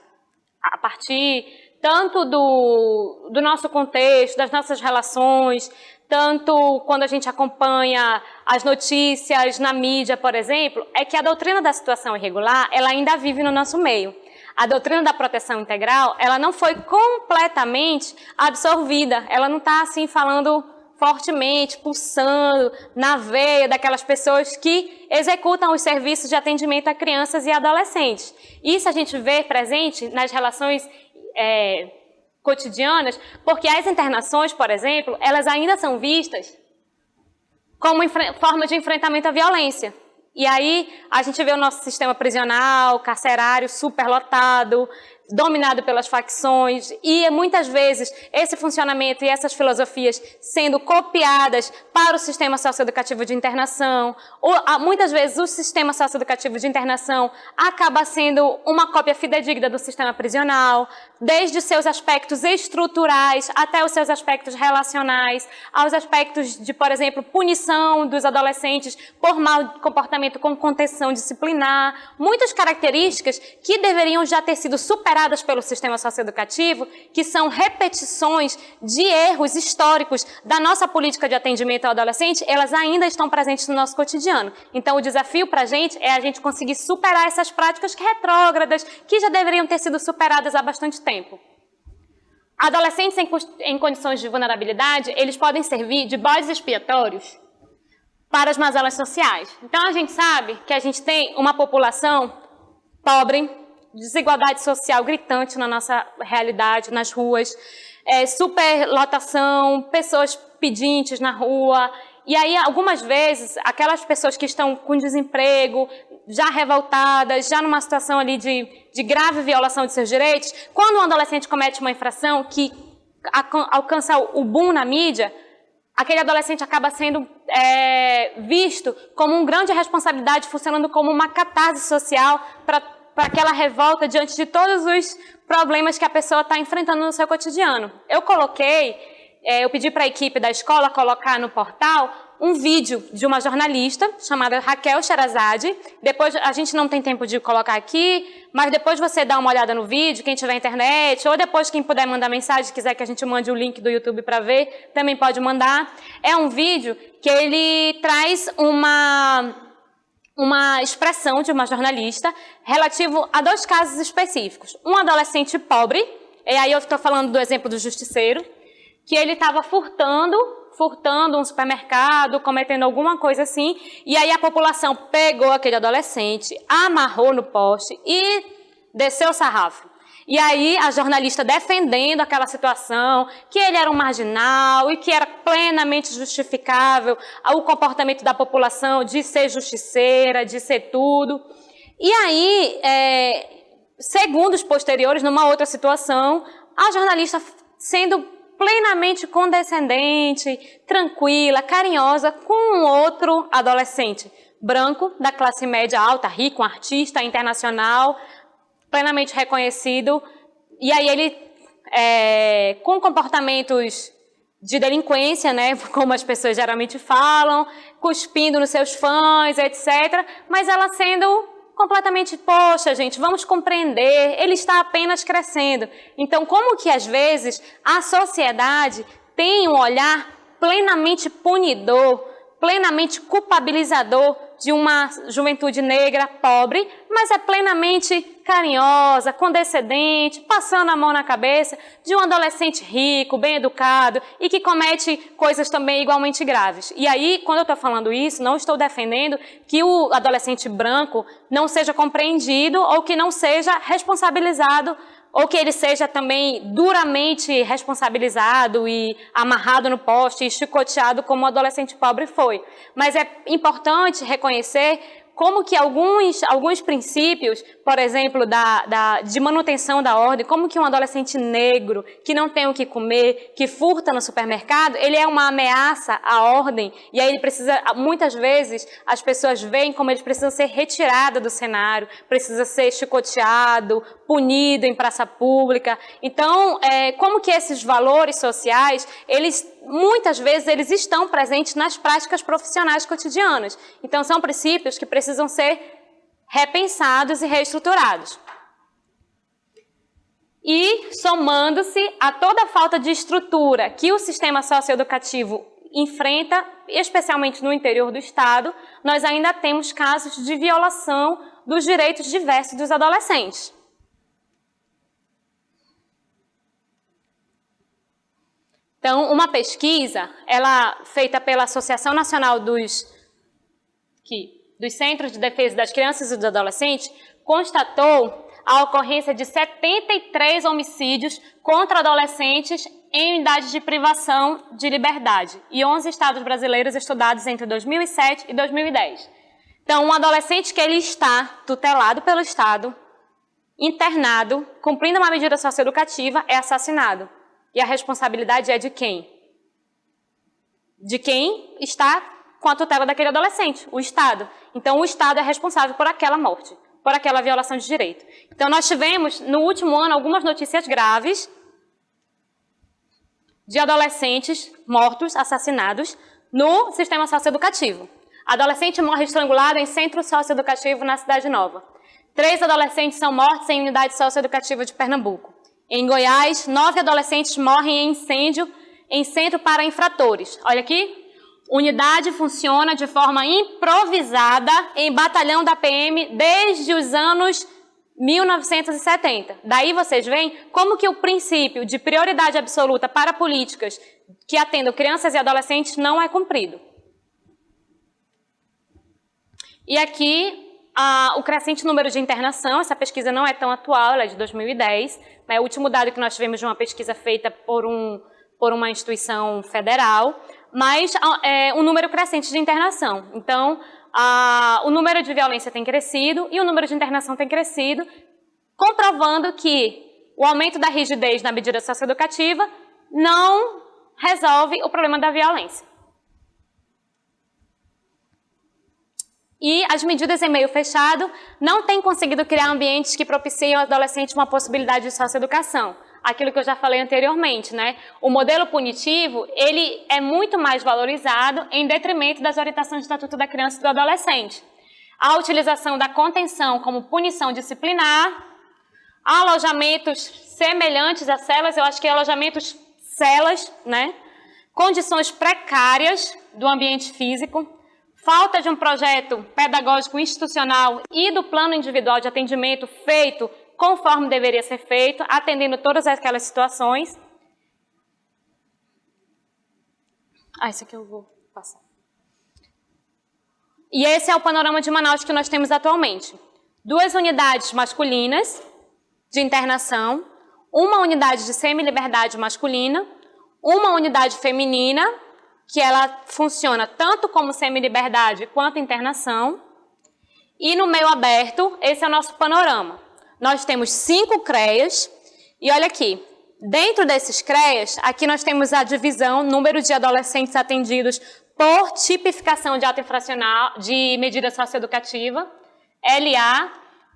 [SPEAKER 4] a partir tanto do nosso contexto, das nossas relações, tanto quando a gente acompanha as notícias na mídia, por exemplo, é que a doutrina da situação irregular, ela ainda vive no nosso meio. A doutrina da proteção integral, ela não foi completamente absorvida, ela não está assim falando fortemente, pulsando na veia daquelas pessoas que executam os serviços de atendimento a crianças e adolescentes. Isso a gente vê presente nas relações cotidianas, porque as internações, por exemplo, elas ainda são vistas como forma de enfrentamento à violência. E aí a gente vê o nosso sistema prisional, carcerário superlotado, dominado pelas facções, e muitas vezes esse funcionamento e essas filosofias sendo copiadas para o sistema socioeducativo de internação, ou muitas vezes o sistema socioeducativo de internação acaba sendo uma cópia fidedigna do sistema prisional, desde os seus aspectos estruturais até os seus aspectos relacionais, aos aspectos de, por exemplo, punição dos adolescentes por mau comportamento com contenção disciplinar, muitas características que deveriam já ter sido superadas pelo sistema socioeducativo, que são repetições de erros históricos da nossa política de atendimento ao adolescente, elas ainda estão presentes no nosso cotidiano. Então, o desafio para a gente é a gente conseguir superar essas práticas retrógradas, que já deveriam ter sido superadas há bastante tempo. adolescentes em condições de vulnerabilidade, eles podem servir de bodes expiatórios para as mazelas sociais. Então, a gente sabe que a gente tem uma população pobre, desigualdade social gritante na nossa realidade, nas ruas, superlotação, pessoas pedintes na rua. E aí, algumas vezes, aquelas pessoas que estão com desemprego, já revoltadas, já numa situação ali de grave violação de seus direitos, quando um adolescente comete uma infração que alcança o boom na mídia, aquele adolescente acaba sendo visto como uma grande responsabilidade, funcionando como uma catarse social para aquela revolta diante de todos os problemas que a pessoa está enfrentando no seu cotidiano. Eu pedi para a equipe da escola colocar no portal um vídeo de uma jornalista chamada Raquel Sherazade. Depois, a gente não tem tempo de colocar aqui, mas depois você dá uma olhada no vídeo, quem tiver internet, ou depois quem puder mandar mensagem, quiser que a gente mande o link do YouTube para ver, também pode mandar. É um vídeo que ele traz uma expressão de uma jornalista relativo a 2 casos específicos. Um adolescente pobre, e aí eu estou falando do exemplo do justiceiro, que ele estava furtando um supermercado, cometendo alguma coisa assim, e aí a população pegou aquele adolescente, amarrou no poste e desceu o sarrafo. E aí a jornalista defendendo aquela situação, que ele era um marginal e que era plenamente justificável o comportamento da população de ser justiceira, de ser tudo. E aí, segundos posteriores, numa outra situação, a jornalista sendo plenamente condescendente, tranquila, carinhosa com um outro adolescente branco, da classe média alta, rico, um artista internacional, plenamente reconhecido, e aí ele, com comportamentos de delinquência, né, como as pessoas geralmente falam, cuspindo nos seus fãs, etc., mas ela sendo completamente, poxa, gente, vamos compreender, ele está apenas crescendo. Então, como que às vezes a sociedade tem um olhar plenamente punidor, plenamente culpabilizador de uma juventude negra pobre, mas é plenamente carinhosa, condescendente, passando a mão na cabeça de um adolescente rico, bem educado e que comete coisas também igualmente graves. E aí, quando eu estou falando isso, não estou defendendo que o adolescente branco não seja compreendido ou que não seja responsabilizado ou que ele seja também duramente responsabilizado e amarrado no poste e chicoteado como o adolescente pobre foi. Mas é importante reconhecer como que alguns princípios, por exemplo, de manutenção da ordem, como que um adolescente negro que não tem o que comer, que furta no supermercado, ele é uma ameaça à ordem, e aí ele precisa, muitas vezes, as pessoas veem como eles precisam ser retirados do cenário, precisa ser chicoteado, punido em praça pública. Então, como que esses valores sociais, muitas vezes eles estão presentes nas práticas profissionais cotidianas. Então, são princípios que precisam ser repensados e reestruturados. E, somando-se a toda a falta de estrutura que o sistema socioeducativo enfrenta, especialmente no interior do Estado, nós ainda temos casos de violação dos direitos diversos dos adolescentes. Então, uma pesquisa, feita pela Associação Nacional dos Centros de Defesa das Crianças e dos Adolescentes, constatou a ocorrência de 73 homicídios contra adolescentes em unidades de privação de liberdade e 11 estados brasileiros estudados entre 2007 e 2010. Então, um adolescente que ele está tutelado pelo Estado, internado, cumprindo uma medida socioeducativa, é assassinado. E a responsabilidade é de quem? De quem está com a tutela daquele adolescente, o Estado. Então, o Estado é responsável por aquela morte, por aquela violação de direito. Então, nós tivemos, no último ano, algumas notícias graves de adolescentes mortos, assassinados, no sistema socioeducativo. Adolescente morre estrangulado em centro socioeducativo na Cidade Nova. 3 adolescentes são mortos em unidade socioeducativa de Pernambuco. Em Goiás, 9 adolescentes morrem em incêndio em centro para infratores. Olha aqui. Unidade funciona de forma improvisada em batalhão da PM desde os anos 1970. Daí vocês veem como que o princípio de prioridade absoluta para políticas que atendam crianças e adolescentes não é cumprido. E aqui, o crescente número de internação, essa pesquisa não é tão atual, ela é de 2010, né? O último dado que nós tivemos de uma pesquisa feita por uma instituição federal, mas um número crescente de internação. Então, o número de violência tem crescido e o número de internação tem crescido, comprovando que o aumento da rigidez na medida socioeducativa não resolve o problema da violência. E as medidas em meio fechado não têm conseguido criar ambientes que propiciem ao adolescente uma possibilidade de socioeducação. Aquilo que eu já falei anteriormente, né? O modelo punitivo, ele é muito mais valorizado em detrimento das orientações do Estatuto da Criança e do Adolescente. A utilização da contenção como punição disciplinar, alojamentos semelhantes a celas, eu acho que alojamentos celas, né? Condições precárias do ambiente físico, falta de um projeto pedagógico institucional e do plano individual de atendimento feito conforme deveria ser feito, atendendo todas aquelas situações. Isso aqui eu vou passar. E esse é o panorama de Manaus que nós temos atualmente. 2 unidades masculinas de internação, 1 unidade de semi-liberdade masculina, 1 unidade feminina, que ela funciona tanto como semi-liberdade quanto internação. E no meio aberto, esse é o nosso panorama. Nós temos 5 CREAs, e olha aqui, dentro desses CREAs, aqui nós temos a divisão, número de adolescentes atendidos por tipificação de ato infracional, de medida socioeducativa, LA,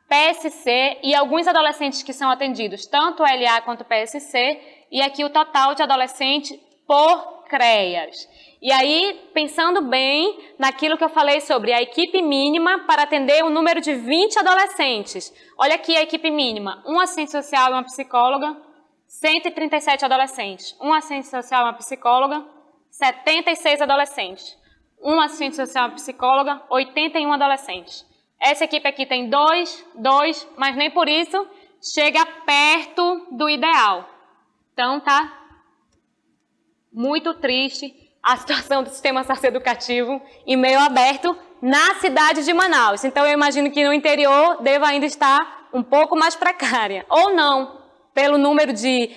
[SPEAKER 4] PSC e alguns adolescentes que são atendidos, tanto LA quanto PSC, e aqui o total de adolescentes por CREAs. E aí, pensando bem naquilo que eu falei sobre a equipe mínima para atender um número de 20 adolescentes. Olha aqui a equipe mínima, 1 assistente social e uma psicóloga, 137 adolescentes. 1 assistente social e uma psicóloga, 76 adolescentes. 1 assistente social e uma psicóloga, 81 adolescentes. Essa equipe aqui tem 2, mas nem por isso chega perto do ideal. Então, tá muito triste a situação do sistema socioeducativo em meio aberto na cidade de Manaus. Então, eu imagino que no interior deva ainda estar um pouco mais precária. Ou não, pelo número de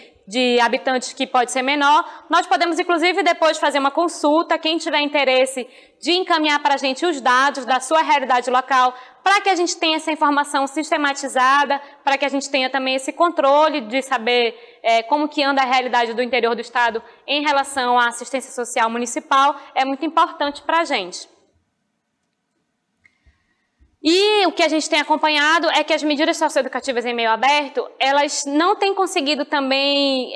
[SPEAKER 4] habitantes que pode ser menor. Nós podemos, inclusive, depois fazer uma consulta, quem tiver interesse de encaminhar para a gente os dados da sua realidade local, para que a gente tenha essa informação sistematizada, para que a gente tenha também esse controle de saber como que anda a realidade do interior do estado em relação à assistência social municipal, é muito importante para a gente. E o que a gente tem acompanhado é que as medidas socioeducativas em meio aberto, elas não têm conseguido também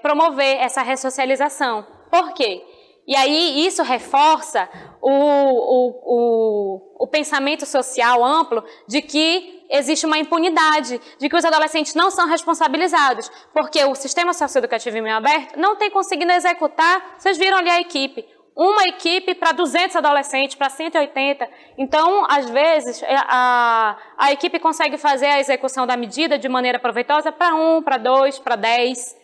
[SPEAKER 4] promover essa ressocialização. Por quê? E aí isso reforça o pensamento social amplo de que existe uma impunidade, de que os adolescentes não são responsabilizados, porque o sistema socioeducativo em meio aberto não tem conseguido executar. Vocês viram ali a equipe. Uma equipe para 200 adolescentes, para 180. Então, às vezes, a equipe consegue fazer a execução da medida de maneira proveitosa para 1, para 2, para 10.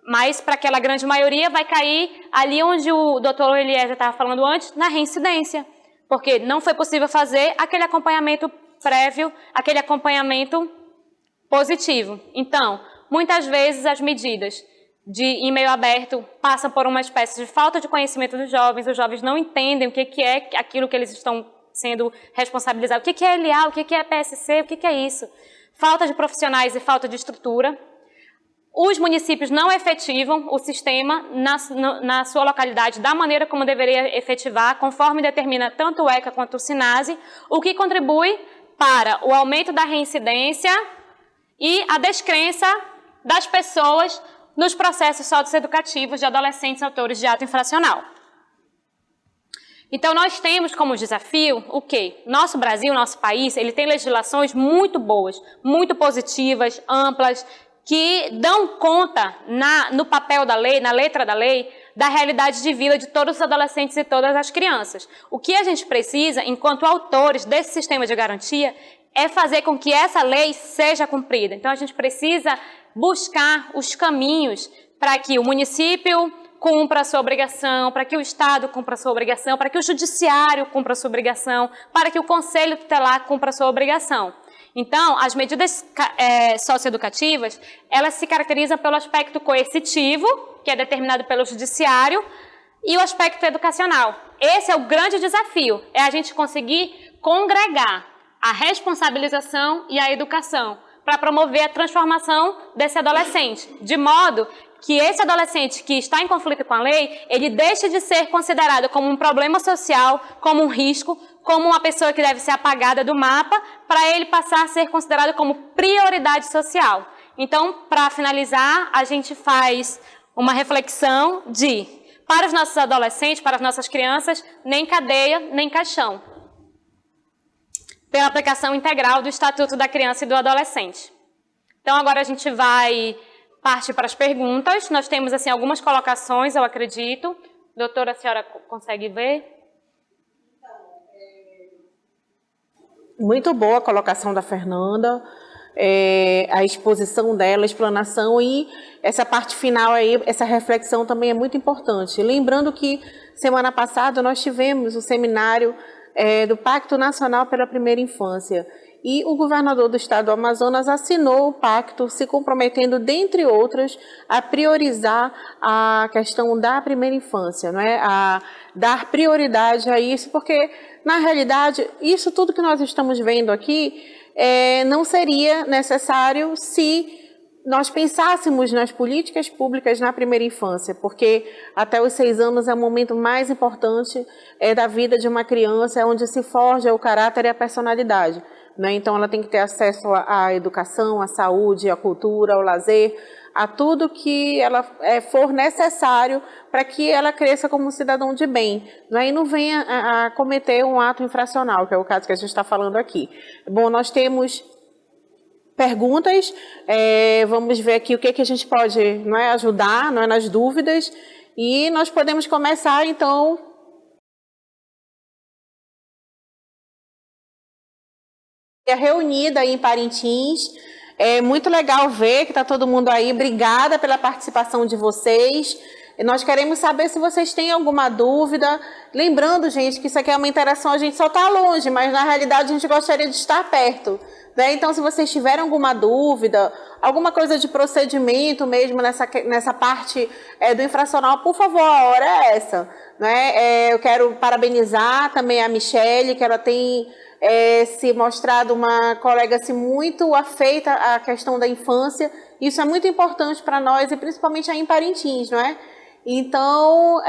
[SPEAKER 4] Mas, para aquela grande maioria, vai cair ali onde o doutor Eliezer estava falando antes, na reincidência. Porque não foi possível fazer aquele acompanhamento prévio, aquele acompanhamento positivo. Então, muitas vezes as medidas em meio aberto passam por uma espécie de falta de conhecimento dos jovens, os jovens não entendem o que é aquilo que eles estão sendo responsabilizados, o que é LA, o que é PSC, o que é isso. Falta de profissionais e falta de estrutura. Os municípios não efetivam o sistema na sua localidade da maneira como deveria efetivar, conforme determina tanto o ECA quanto o SINASE, o que contribui para o aumento da reincidência e a descrença das pessoas nos processos socioeducativos de adolescentes autores de ato infracional. Então, nós temos como desafio o quê? Nosso Brasil, nosso país, ele tem legislações muito boas, muito positivas, amplas, que dão conta no papel da lei, na letra da lei, da realidade de vida de todos os adolescentes e todas as crianças. O que a gente precisa, enquanto autores desse sistema de garantia, é fazer com que essa lei seja cumprida. Então, a gente precisa buscar os caminhos para que o município cumpra a sua obrigação, para que o Estado cumpra a sua obrigação, para que o Judiciário cumpra a sua obrigação, para que o Conselho Tutelar cumpra a sua obrigação. Então, as medidas socioeducativas, elas se caracterizam pelo aspecto coercitivo, que é determinado pelo Judiciário, e o aspecto educacional. Esse é o grande desafio, é a gente conseguir congregar a responsabilização e a educação para promover a transformação desse adolescente, de modo que esse adolescente que está em conflito com a lei, ele deixe de ser considerado como um problema social, como um risco, como uma pessoa que deve ser apagada do mapa, para ele passar a ser considerado como prioridade social. Então, para finalizar, a gente faz uma reflexão de, para os nossos adolescentes, para as nossas crianças, nem cadeia, nem caixão. Pela aplicação integral do Estatuto da Criança e do Adolescente. Então, agora a gente vai partir para as perguntas. Nós temos, assim, algumas colocações, eu acredito. Doutora, a senhora consegue ver?
[SPEAKER 1] Muito boa a colocação da Fernanda, a exposição dela, a explanação e essa parte final aí, essa reflexão também é muito importante. Lembrando que semana passada nós tivemos o seminário do Pacto Nacional pela Primeira Infância. E o governador do estado do Amazonas assinou o pacto, se comprometendo, dentre outras, a priorizar a questão da primeira infância, não é? A dar prioridade a isso, porque, na realidade, isso tudo que nós estamos vendo aqui não seria necessário se nós pensássemos nas políticas públicas na primeira infância, porque até os 6 anos é o momento mais importante da vida de uma criança, é onde se forja o caráter e a personalidade. Né? Então, ela tem que ter acesso à educação, à saúde, à cultura, ao lazer, a tudo que ela for necessário para que ela cresça como um cidadão de bem, né? E não venha a cometer um ato infracional, que é o caso que a gente está falando aqui. Bom, nós temos perguntas, vamos ver aqui o que a gente pode ajudar nas dúvidas, e nós podemos começar, então, reunida aí em Parintins. É muito legal ver que está todo mundo aí. Obrigada pela participação de vocês. Nós queremos saber se vocês têm alguma dúvida. Lembrando, gente, que isso aqui é uma interação, a gente só está longe, mas na realidade a gente gostaria de estar perto. Né? Então, se vocês tiverem alguma dúvida, alguma coisa de procedimento mesmo nessa parte do infracional, por favor, a hora é essa. Né? Eu quero parabenizar também a Michele, que ela tem se mostrado uma colega assim, muito afeita à questão da infância. Isso é muito importante para nós, e principalmente aí em Parintins, não é? Então,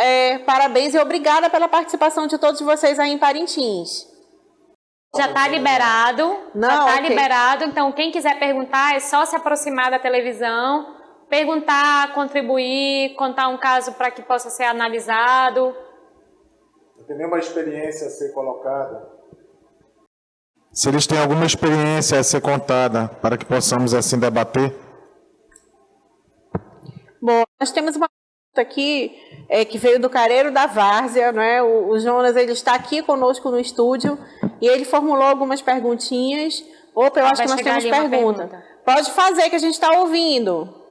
[SPEAKER 1] parabéns e obrigada pela participação de todos vocês aí em Parintins.
[SPEAKER 4] Já está liberado, liberado, então quem quiser perguntar é só se aproximar da televisão, perguntar, contribuir, contar um caso para que possa ser analisado.
[SPEAKER 3] Tem nenhuma experiência a ser colocada?
[SPEAKER 2] Se eles têm alguma experiência a ser contada, para que possamos assim debater.
[SPEAKER 1] Bom, nós temos uma pergunta aqui que veio do Careiro da Várzea, não é? O Jonas, ele está aqui conosco no estúdio e ele formulou algumas perguntinhas. Opa, eu acho que nós temos pergunta. Pode fazer, que a gente está ouvindo.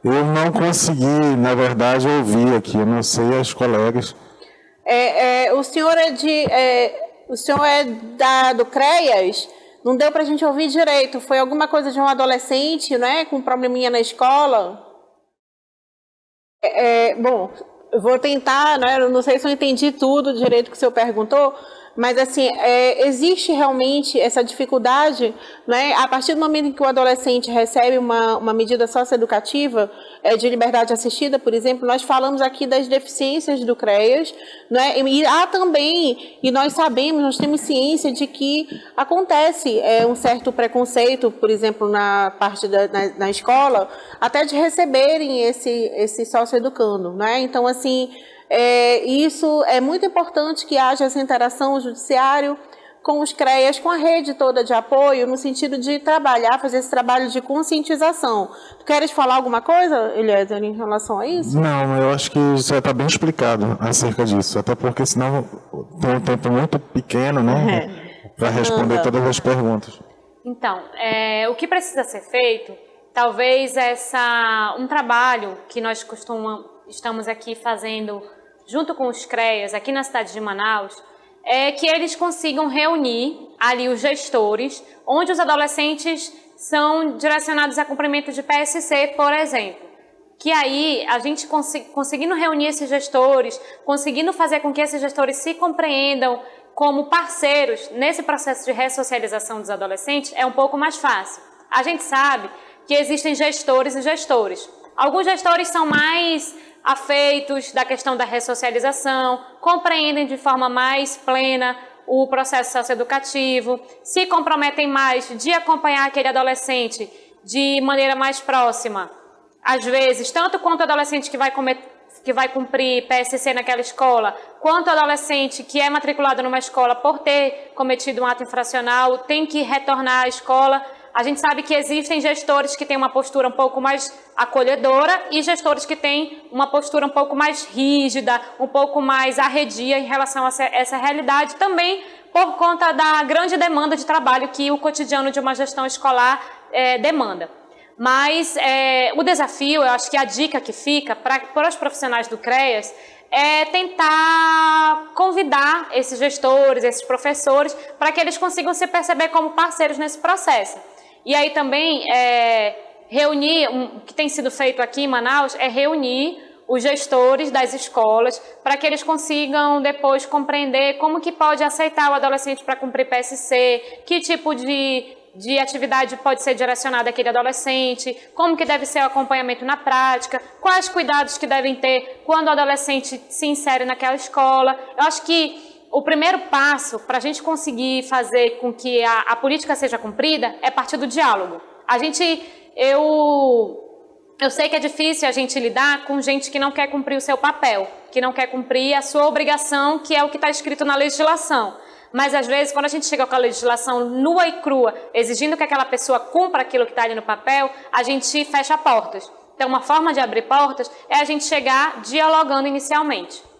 [SPEAKER 2] Eu não consegui, na verdade, ouvir aqui. Eu não sei as colegas.
[SPEAKER 1] O senhor o senhor do CREAS? Não deu para a gente ouvir direito. Foi alguma coisa de um adolescente, né, com um probleminha na escola? Bom, eu vou tentar, né, eu não sei se eu entendi tudo direito que o senhor perguntou, mas assim, existe realmente essa dificuldade, né, a partir do momento em que o adolescente recebe uma medida socioeducativa de liberdade assistida, por exemplo, nós falamos aqui das deficiências do CREAS, né, e há também, e nós sabemos, nós temos ciência de que acontece um certo preconceito, por exemplo, na parte na escola, até de receberem esse socioeducando, né, então assim, isso é muito importante que haja essa interação o judiciário com os CREAS, com a rede toda de apoio, no sentido de trabalhar, fazer esse trabalho de conscientização. Tu queres falar alguma coisa, Eliezer, em relação a isso?
[SPEAKER 2] Não, eu acho que já está bem explicado acerca disso, até porque senão tem um tempo muito pequeno, né? para responder todas as perguntas.
[SPEAKER 4] Então, o que precisa ser feito, talvez um trabalho que nós estamos aqui fazendo junto com os CREAS aqui na cidade de Manaus, é que eles consigam reunir ali os gestores, onde os adolescentes são direcionados a cumprimento de PSC, por exemplo. Que aí a gente conseguindo reunir esses gestores, conseguindo fazer com que esses gestores se compreendam como parceiros nesse processo de ressocialização dos adolescentes, é um pouco mais fácil. A gente sabe que existem gestores e gestores. Alguns gestores são mais afeitos da questão da ressocialização, compreendem de forma mais plena o processo socioeducativo, se comprometem mais de acompanhar aquele adolescente de maneira mais próxima. Às vezes, tanto quanto o adolescente que vai cumprir PSC naquela escola, quanto o adolescente que é matriculado numa escola por ter cometido um ato infracional, tem que retornar à escola. A gente sabe que existem gestores que têm uma postura um pouco mais acolhedora e gestores que têm uma postura um pouco mais rígida, um pouco mais arredia em relação a essa realidade, também por conta da grande demanda de trabalho que o cotidiano de uma gestão escolar demanda. Mas o desafio, eu acho que a dica que fica para os profissionais do CREAS é tentar convidar esses gestores, esses professores, para que eles consigam se perceber como parceiros nesse processo. E aí também reunir, o que tem sido feito aqui em Manaus, é reunir os gestores das escolas para que eles consigam depois compreender como que pode aceitar o adolescente para cumprir PSC, que tipo de atividade pode ser direcionada àquele adolescente, como que deve ser o acompanhamento na prática, quais cuidados que devem ter quando o adolescente se insere naquela escola. Eu acho que o primeiro passo para a gente conseguir fazer com que a política seja cumprida é partir do diálogo. Eu sei que é difícil a gente lidar com gente que não quer cumprir o seu papel, que não quer cumprir a sua obrigação, que é o que está escrito na legislação. Mas, às vezes, quando a gente chega com a legislação nua e crua, exigindo que aquela pessoa cumpra aquilo que está ali no papel, a gente fecha portas. Então, uma forma de abrir portas é a gente chegar dialogando inicialmente.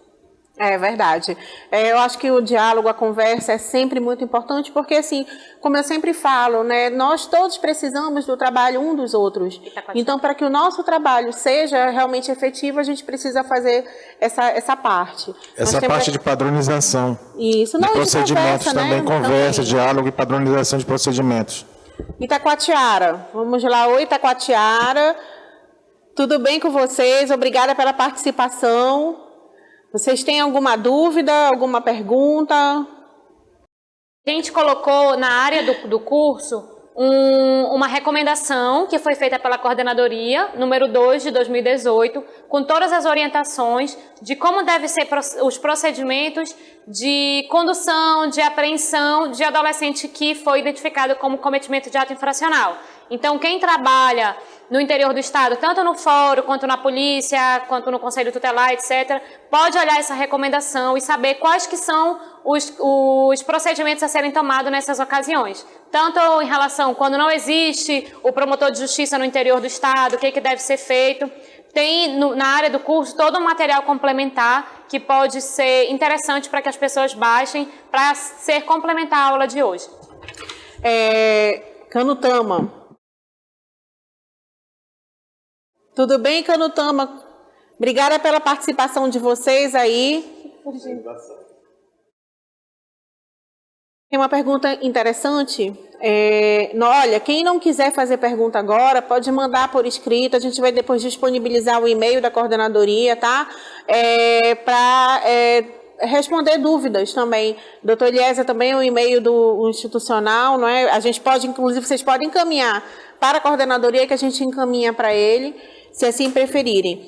[SPEAKER 1] É verdade. Eu acho que o diálogo, a conversa é sempre muito importante, porque, assim, como eu sempre falo, né, nós todos precisamos do trabalho um dos outros. Então, para que o nosso trabalho seja realmente efetivo, a gente precisa fazer essa parte.
[SPEAKER 2] Essa parte de padronização.
[SPEAKER 1] Isso, não,
[SPEAKER 2] de procedimentos
[SPEAKER 1] conversa,
[SPEAKER 2] também,
[SPEAKER 1] né?
[SPEAKER 2] conversa, diálogo e padronização de procedimentos.
[SPEAKER 1] Itacoatiara, vamos lá. Oi, Itacoatiara. Tudo bem com vocês? Obrigada pela participação. Vocês têm alguma dúvida, alguma pergunta?
[SPEAKER 4] A gente colocou na área do curso uma recomendação que foi feita pela coordenadoria, número 2 de 2018, com todas as orientações de como devem ser os procedimentos de condução, de apreensão de adolescente que foi identificado como cometimento de ato infracional. Então, quem trabalha no interior do estado, tanto no fórum, quanto na polícia, quanto no conselho tutelar, etc., pode olhar essa recomendação e saber quais que são os procedimentos a serem tomados nessas ocasiões. Tanto em relação, quando não existe o promotor de justiça no interior do estado, o que deve ser feito. Tem na área do curso todo um material complementar que pode ser interessante para que as pessoas baixem, para ser complementar à aula de hoje.
[SPEAKER 1] Canutama. Tudo bem, Canutama? Obrigada pela participação de vocês aí. Tem uma pergunta interessante. Olha, quem não quiser fazer pergunta agora, pode mandar por escrito. A gente vai depois disponibilizar o e-mail da coordenadoria, tá? Para responder dúvidas também. Doutor Eliezer, também o e-mail do institucional, não é? A gente pode, inclusive, vocês podem encaminhar para a coordenadoria, que a gente encaminha para ele, se assim preferirem.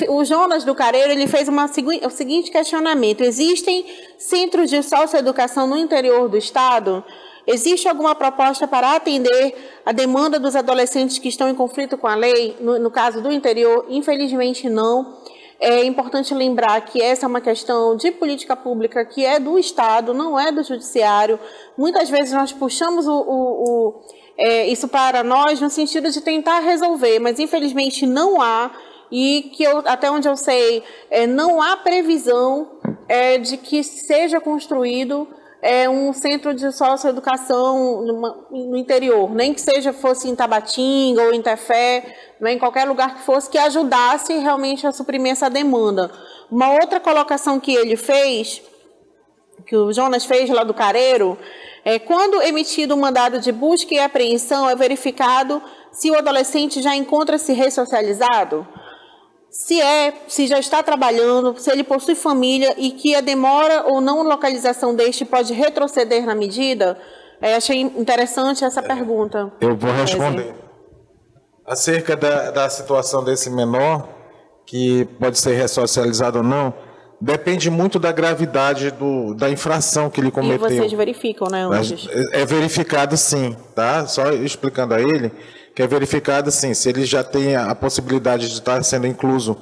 [SPEAKER 1] O Jonas do Careiro, ele fez o seguinte questionamento: existem centros de socioeducação no interior do estado? Existe alguma proposta para atender a demanda dos adolescentes que estão em conflito com a lei? No caso do interior, infelizmente não. É importante lembrar que essa é uma questão de política pública que é do Estado, não é do Judiciário. Muitas vezes nós puxamos isso para nós no sentido de tentar resolver, mas infelizmente não há, e que até onde eu sei, não há previsão de que seja construído um centro de socioeducação no interior, nem que fosse em Tabatinga ou em Tefé, em qualquer lugar que fosse, que ajudasse realmente a suprimir essa demanda. Uma outra colocação que ele fez, que o Jonas fez lá do Careiro, quando emitido um mandado de busca e apreensão, é verificado se o adolescente já encontra-se ressocializado, se já está trabalhando, se ele possui família e que a demora ou não localização deste pode retroceder na medida. Achei interessante essa pergunta.
[SPEAKER 3] Eu vou responder. Acerca da situação desse menor, que pode ser ressocializado ou não, depende muito da gravidade da infração que ele cometeu.
[SPEAKER 1] E vocês verificam, né, antes?
[SPEAKER 3] É verificado sim, tá? Só explicando a ele, que é verificado sim, se ele já tem a possibilidade de estar sendo incluso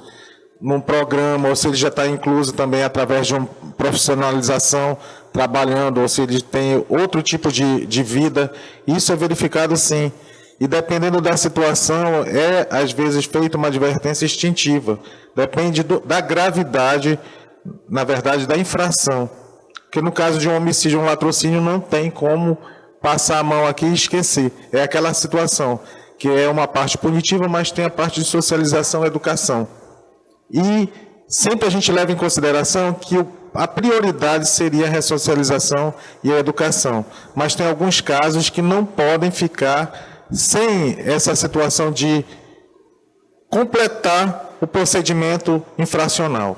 [SPEAKER 3] num programa, ou se ele já está incluso também através de uma profissionalização, trabalhando, ou se ele tem outro tipo de vida, isso é verificado sim. E dependendo da situação, às vezes feita uma advertência extintiva. Depende da gravidade, na verdade, da infração. Porque no caso de um homicídio, um latrocínio, não tem como passar a mão aqui e esquecer. É aquela situação que é uma parte punitiva, mas tem a parte de socialização e educação. E sempre a gente leva em consideração que a prioridade seria a ressocialização e a educação. Mas tem alguns casos que não podem ficar sem essa situação de completar o procedimento infracional.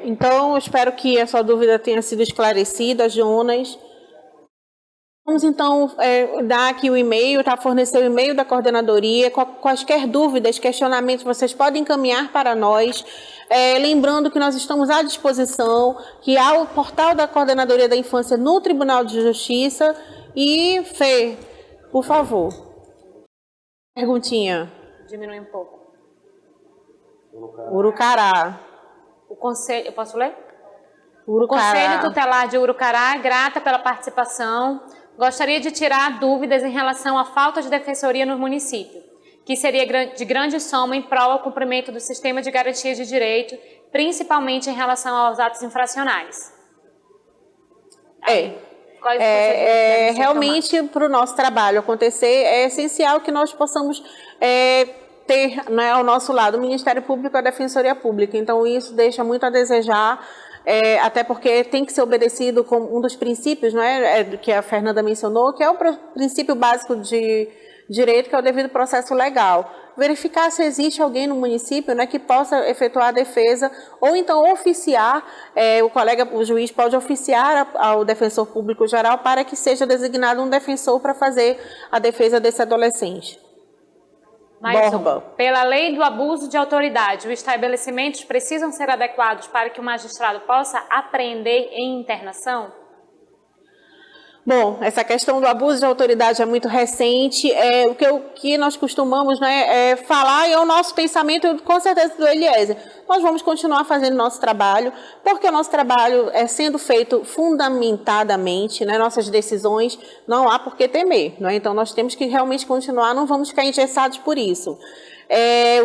[SPEAKER 1] Então, eu espero que a sua dúvida tenha sido esclarecida, Jonas. Vamos, então, dar aqui o e-mail, fornecer o e-mail da coordenadoria. Quaisquer dúvidas, questionamentos, vocês podem encaminhar para nós. Lembrando que nós estamos à disposição, que há o portal da Coordenadoria da Infância no Tribunal de Justiça. E, Fê, por favor. Perguntinha.
[SPEAKER 4] Diminui um pouco.
[SPEAKER 1] Urucará.
[SPEAKER 4] O conselho, eu posso ler?
[SPEAKER 1] Urucará.
[SPEAKER 4] O Conselho Tutelar de Urucará, grata pela participação, gostaria de tirar dúvidas em relação à falta de defensoria no município, que seria de grande soma em prol ao cumprimento do sistema de garantia de direito, principalmente em relação aos atos infracionais.
[SPEAKER 1] Realmente, para o nosso trabalho acontecer, é essencial que nós possamos ter, né, ao nosso lado o Ministério Público e a Defensoria Pública. Então, isso deixa muito a desejar, até porque tem que ser obedecido com um dos princípios, né, que a Fernanda mencionou, que é o princípio básico de direito, que é o devido processo legal. Verificar se existe alguém no município, né, que possa efetuar a defesa, ou então oficiar, o juiz pode oficiar ao defensor público geral para que seja designado um defensor para fazer a defesa desse adolescente.
[SPEAKER 4] Pela lei do abuso de autoridade, os estabelecimentos precisam ser adequados para que o magistrado possa apreender em internação?
[SPEAKER 1] Bom, essa questão do abuso de autoridade é muito recente. O que nós costumamos, né, falar, e é o nosso pensamento, com certeza, do Eliezer. Nós vamos continuar fazendo nosso trabalho, porque o nosso trabalho é sendo feito fundamentadamente, né, nossas decisões, não há por que temer. Né? Então, nós temos que realmente continuar, não vamos ficar engessados por isso.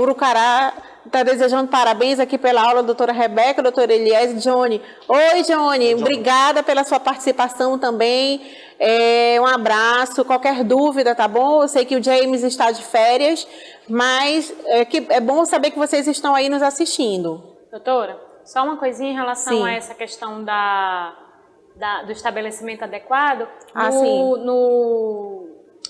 [SPEAKER 1] Urucará está desejando parabéns aqui pela aula, doutora Rebeca, doutora Eliezer, Johnny. Oi, Johnny, obrigada pela sua participação também. Um abraço, qualquer dúvida, tá bom? Eu sei que o James está de férias, mas é bom saber que vocês estão aí nos assistindo.
[SPEAKER 4] Doutora, só uma coisinha em relação a essa questão do estabelecimento adequado.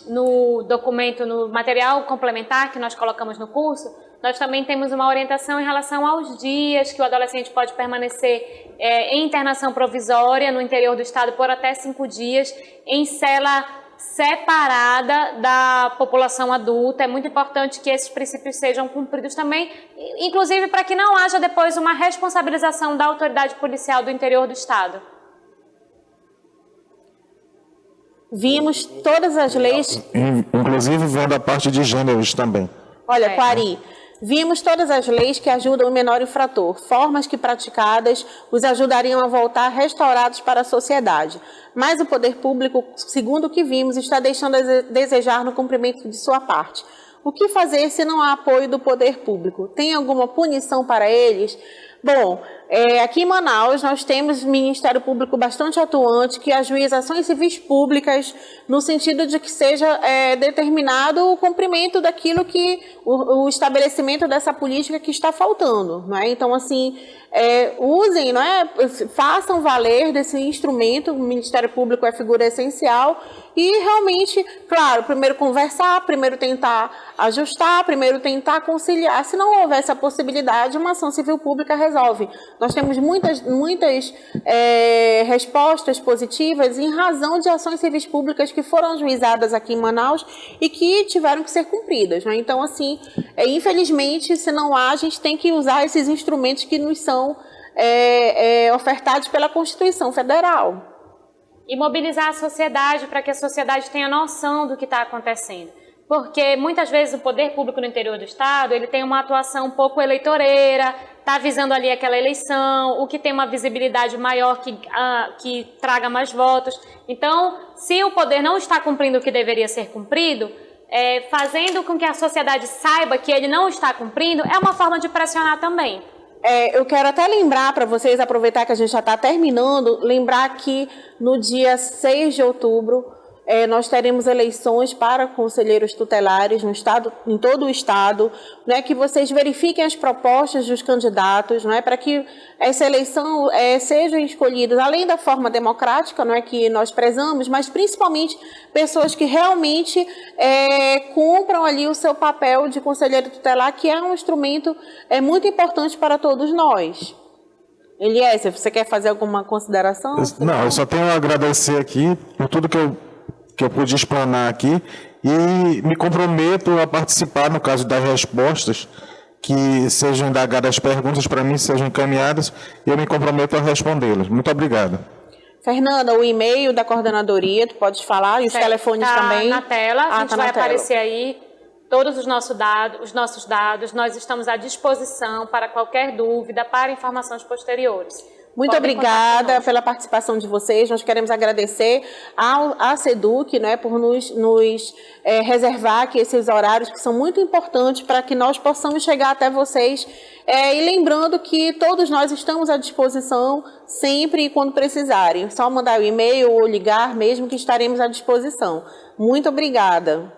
[SPEAKER 4] No documento, no material complementar que nós colocamos no curso, nós também temos uma orientação em relação aos dias que o adolescente pode permanecer em internação provisória no interior do estado por até 5 dias, em cela separada da população adulta. É muito importante que esses princípios sejam cumpridos também, inclusive para que não haja depois uma responsabilização da autoridade policial do interior do estado.
[SPEAKER 1] Vimos todas as leis...
[SPEAKER 3] Inclusive vendo a parte de gêneros também.
[SPEAKER 1] Olha, Quari, vimos todas as leis que ajudam o menor infrator, formas que praticadas os ajudariam a voltar restaurados para a sociedade. Mas o poder público, segundo o que vimos, está deixando a desejar no cumprimento de sua parte. O que fazer se não há apoio do poder público? Tem alguma punição para eles? Bom, Aqui em Manaus, nós temos Ministério Público bastante atuante, que ajuiza ações civis públicas, no sentido de que seja determinado o cumprimento daquilo que o estabelecimento dessa política que está faltando, não é? Então, assim, usem, não é? Façam valer desse instrumento. O Ministério Público é figura essencial e realmente, claro, primeiro conversar, primeiro tentar ajustar, primeiro tentar conciliar. Se não houver essa possibilidade, uma ação civil pública resolve. Nós temos muitas respostas positivas em razão de ações civis públicas que foram ajuizadas aqui em Manaus e que tiveram que ser cumpridas, né? Então, assim, infelizmente, se não há, a gente tem que usar esses instrumentos que nos são ofertados pela Constituição Federal.
[SPEAKER 4] E mobilizar a sociedade para que a sociedade tenha noção do que está acontecendo. Porque muitas vezes o poder público no interior do estado, ele tem uma atuação um pouco eleitoreira, está visando ali aquela eleição, o que tem uma visibilidade maior que traga mais votos. Então, se o poder não está cumprindo o que deveria ser cumprido, fazendo com que a sociedade saiba que ele não está cumprindo, é uma forma de pressionar também.
[SPEAKER 1] Eu quero até lembrar para vocês, aproveitar que a gente já está terminando, lembrar que no dia 6 de outubro nós teremos eleições para conselheiros tutelares no estado, em todo o estado, né, que vocês verifiquem as propostas dos candidatos, né, para que essa eleição sejam escolhidas, além da forma democrática, não é, que nós prezamos, mas principalmente pessoas que realmente cumpram ali o seu papel de conselheiro tutelar, que é um instrumento muito importante para todos nós. Eliezer, você quer fazer alguma consideração?
[SPEAKER 3] Não, eu só tenho a agradecer aqui por tudo que eu pude explanar aqui e me comprometo a participar, no caso das respostas, que sejam indagadas as perguntas para mim, sejam encaminhadas, e eu me comprometo a respondê-las. Muito obrigado.
[SPEAKER 1] Fernanda, o e-mail da coordenadoria, tu pode falar, e os telefones também.
[SPEAKER 4] Na tela, a gente vai aparecer aí todos os nossos dados, nós estamos à disposição para qualquer dúvida, para informações posteriores.
[SPEAKER 1] Muito obrigada pela participação de vocês. Nós queremos agradecer à SEDUC, né, por nos reservar aqui esses horários que são muito importantes para que nós possamos chegar até vocês. E lembrando que todos nós estamos à disposição sempre e quando precisarem. Só mandar o e-mail ou ligar mesmo que estaremos à disposição. Muito obrigada.